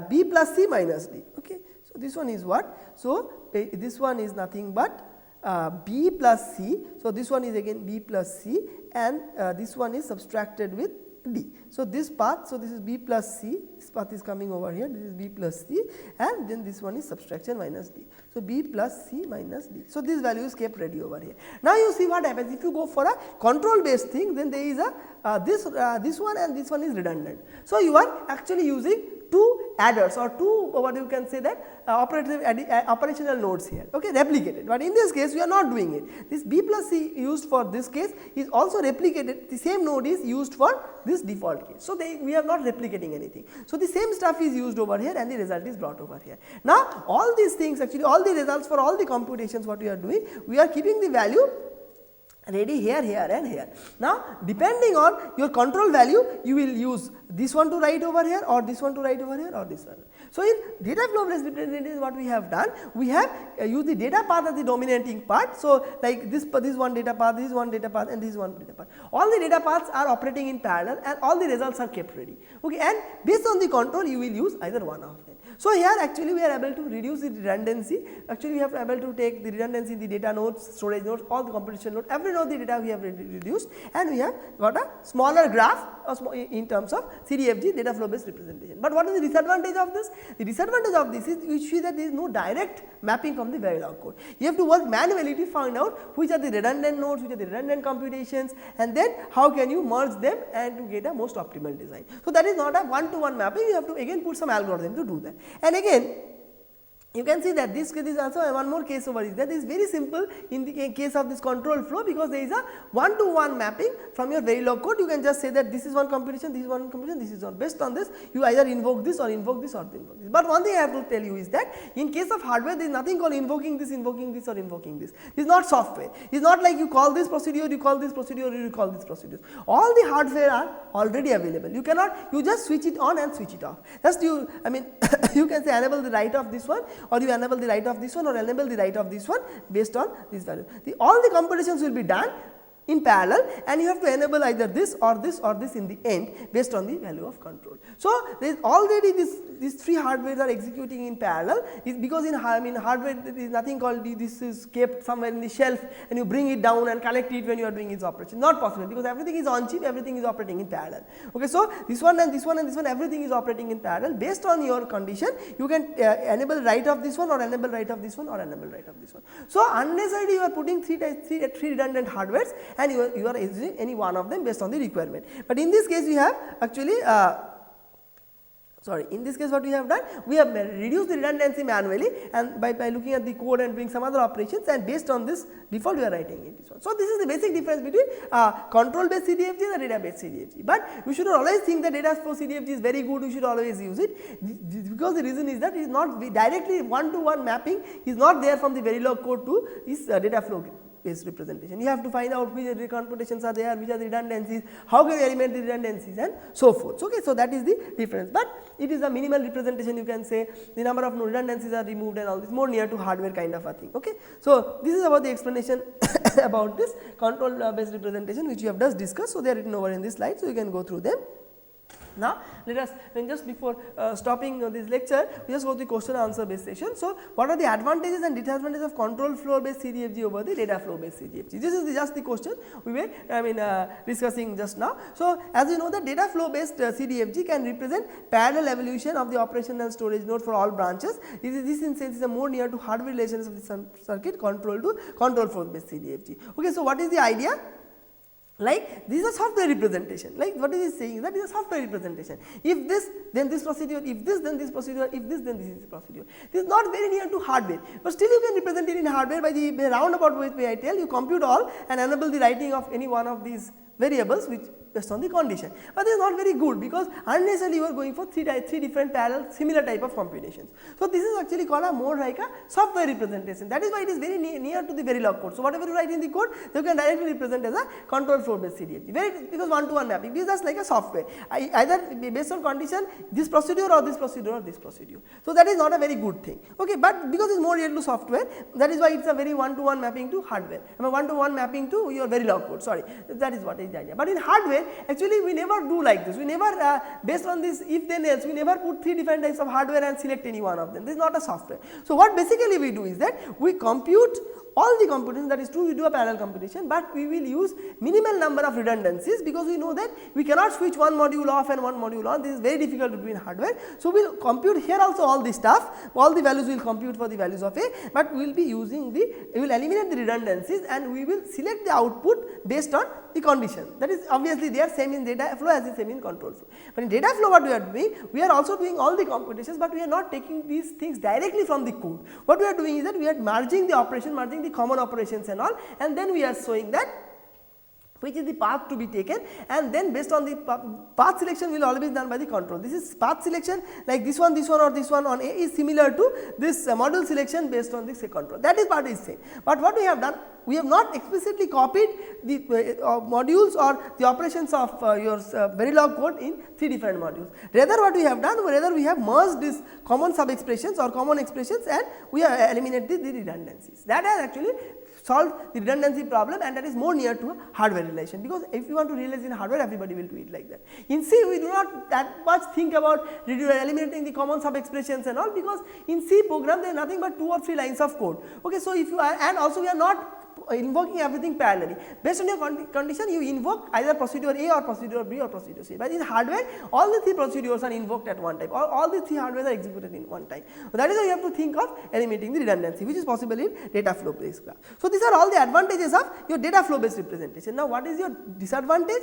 B plus C minus D. Okay. So this one is what? So this one is nothing but B plus C. So this one is again B plus C, and this one is subtracted with D. So this path, so this is B plus C, this path is coming over here, this is B plus C, and then this one is subtraction minus D. So B plus C minus D. So this value is kept ready over here. Now you see what happens if you go for a control based thing, then there is a this one and this one is redundant. So you are actually using two adders or two, what you can say that operational nodes here, okay, replicated. But in this case we are not doing it. This B plus C used for this case is also replicated, the same node is used for this default case. So we are not replicating anything. So the same stuff is used over here and the result is brought over here. Now all these things, actually all the results for all the computations what we are doing, we are keeping the value ready here, here and here. Now depending on your control value, you will use this one to write over here or this one to write over here or this one. So in data flow based representation, what we have done, we have used the data path as the dominating part. So like this one data path, this is one data path and this is one data path. All the data paths are operating in parallel and all the results are kept ready. Okay, and based on the control you will use either one of them. So here actually we are able to reduce the redundancy. Actually we have able to take the redundancy in the data nodes, storage nodes, all the computation nodes, every node the data we have reduced, and we have got a smaller graph in terms of CDFG, data flow based representation. But what is the disadvantage of this? The disadvantage of this is you see that there is no direct mapping from the Verilog code. You have to work manually to find out which are the redundant nodes, which are the redundant computations, and then how can you merge them and to get a most optimal design. So that is not a one-to-one mapping, you have to again put some algorithm to do that. And again, you can see that this is also one more case over here, that is very simple in the case of this control flow, because there is a one-to-one mapping from your Verilog code. You can just say that this is one computation, this is one computation, this is one. Based on this, you either invoke this or invoke this or invoke this. But one thing I have to tell you is that in case of hardware, there is nothing called invoking this or invoking this. This is not software. It is not like you call this procedure, you call this procedure, you call this procedure. All the hardware are already available. You cannot, you just switch it on and switch it off. Just you, I mean, you can say enable the write of this one, or you enable the write of this one, or enable the write of this one based on this value. All the computations will be done in parallel, and you have to enable either this or this or this in the end based on the value of control. So there is already these three hardwares are executing in parallel, is because in hardware there is nothing called this is kept somewhere in the shelf and you bring it down and collect it when you are doing its operation. Not possible, because everything is on chip, everything is operating in parallel. Okay, so this one and this one and this one, everything is operating in parallel. Based on your condition, you can enable write of this one or enable write of this one or enable write of this one. So unnecessarily you are putting three redundant hardwares, and you are using any one of them based on the requirement. But in this case we have actually in this case what we have done, we have reduced the redundancy manually, and by looking at the code and doing some other operations, and based on this default we are writing in this one. So this is the basic difference between control based CDFG and the data based CDFG. But you should not always think that data flow CDFG is very good, you should always use it, because the reason is that it is not directly one-to-one mapping is not there from the Verilog code to this data flow based representation. You have to find out which computations are there, which are the redundancies, how can you eliminate the redundancies and so forth. Okay, so that is the difference, but it is a minimal representation, you can say the number of redundancies are removed and all this, more near to hardware kind of a thing. Okay, so this is about the explanation about this control based representation, which you have just discussed. So they are written over in this slide, so you can go through them. Now let us, just before stopping this lecture, we just go to the question answer based session. So what are the advantages and disadvantages of control flow based CDFG over the data flow based CDFG? This is just the question we were discussing just now. So as you know, the data flow based CDFG can represent parallel evolution of the operation and storage node for all branches. This in sense is a more near to hardware relations of the circuit control to control flow based CDFG. Okay, so what is the idea? Like this is a software representation, like what is it saying, that is a software representation. If this then this procedure, if this then this procedure, if this then this is the procedure. This is not very near to hardware, but still you can represent it in hardware by the roundabout way I tell you, compute all and enable the writing of any one of these variables which based on the condition, but this is not very good because unnecessarily you are going for three different parallel similar type of computations. So, this is actually called a more like a software representation, that is why it is very near to the Verilog code. So, whatever you write in the code you can directly represent as a control flow based CDFG, because one-to-one mapping, this is just like a software, either based on condition this procedure or this procedure or this procedure. So, that is not a very good thing, okay, but because it is more near to software, that is why it is a very one-to-one mapping to hardware, one-to-one mapping to your Verilog code, sorry, that is what is the idea. But in hardware actually we never do like this, we never based on this if then else, we never put three different types of hardware and select any one of them, this is not a software. So, what basically we do is that we compute all the computations, that is true, we do a parallel computation, but we will use minimal number of redundancies because we know that we cannot switch one module off and one module on, this is very difficult to do in hardware. So, we will compute here also all this stuff, all the values we will compute for the values of A, but we will be using we will eliminate the redundancies and we will select the output based on the condition, that is obviously they are same in data flow as the same in control flow. But in data flow what we are doing, we are also doing all the computations, but we are not taking these things directly from the code. What we are doing is that we are merging the operation, merging the common operations and all, and then we are showing that which is the path to be taken, and then based on the path selection will always done by the control. This is path selection like this one or this one on A is similar to this module selection based on this control, that is part is same. But what we have done, we have not explicitly copied the modules or the operations of your Verilog code in three different modules. Rather what we have done, we have merged these common sub expressions or common expressions and we have eliminated the redundancies. That has actually solved the redundancy problem, and that is more near to a hardware relation, because if you want to realize in hardware everybody will do it like that. In C we do not that much think about eliminating the common sub expressions and all, because in C program there is nothing but 2 or 3 lines of code, okay. So, if you are, and also we are not invoking everything parallelly, based on your condition you invoke either procedure A or procedure B or procedure C, but in hardware all the 3 procedures are invoked at one time, or all the 3 hardware are executed in one time. So, that is why you have to think of eliminating the redundancy, which is possible in data flow based graph. So, these are all the advantages of your data flow based representation. Now, what is your disadvantage?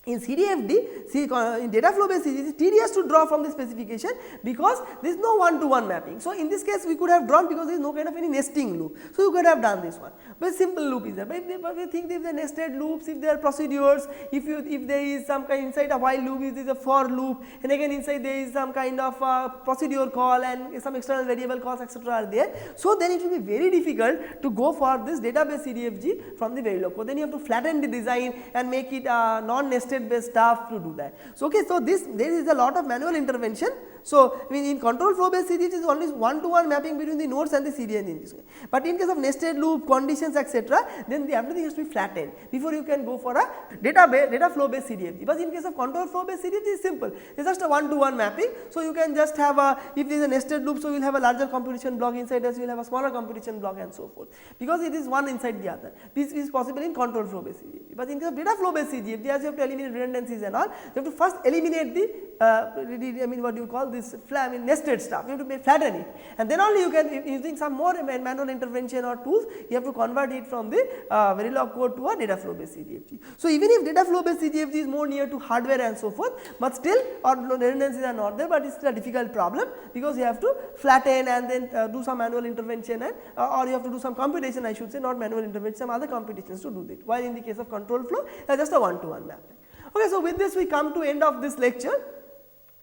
In CDFD, in data flow based it is tedious to draw from the specification because there is no one-to-one mapping. So, in this case we could have drawn because there is no kind of any nesting loop. So, you could have done this one, but simple loop is there. But if you think if the nested loops, if there are procedures, if there is some kind inside a while loop, if there is a for loop, and again inside there is some kind of procedure call and some external variable calls, etc. are there. So, then it will be very difficult to go for this database CDFG from the Verilog code. Then you have to flatten the design and make it non-nested based stuff to do that. So, okay, so there is a lot of manual intervention. So, in control flow based CDFG is only one-to-one mapping between the nodes and the CD engines. But in case of nested loop, conditions, etc., then everything has to be flattened before you can go for a data flow based CDFG. But in case of control flow based CDFG is simple, it is just a one-to-one mapping. So, you can just have if there is a nested loop, so you will have a larger computation block inside us, you will have a smaller computation block and so forth, because it is one inside the other. This is possible in control flow based CDFG. But in case of data flow based CDFG, as you have to eliminate redundancies and all, you have to first eliminate the what you call this nested stuff, you have to flatten it, and then only you can, using some more manual intervention or tools, you have to convert it from the Verilog code to a data flow based CDFG. So, even if data flow based CDFG is more near to hardware and so forth, but still redundancies are not there, but it is still a difficult problem because you have to flatten and then do some manual intervention and or you have to do some computation, I should say, not manual intervention, some other computations to do it, while in the case of control flow it is just a one-to-one mapping. Okay, so with this we come to end of this lecture.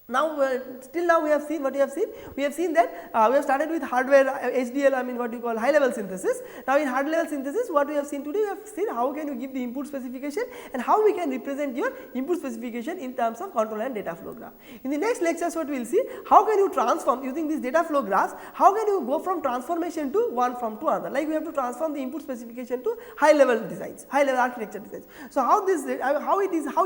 Now, till now we have seen what we have seen. We have seen that we have started with hardware HDL, what you call high level synthesis. Now, in hard level synthesis, what we have seen today, we have seen how can you give the input specification and how we can represent your input specification in terms of control and data flow graph. In the next lectures, what we will see, how can you transform using these data flow graphs, how can you go from transformation to one from to another, like we have to transform the input specification to high level designs, high level architecture designs. So, how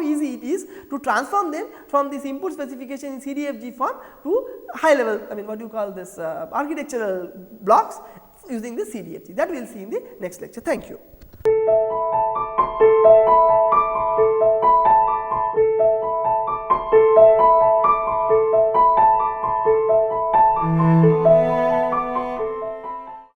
easy it is to transform them from this input specification in CDFG form to high level, what you call this architectural blocks using the CDFG, that we will see in the next lecture. Thank you.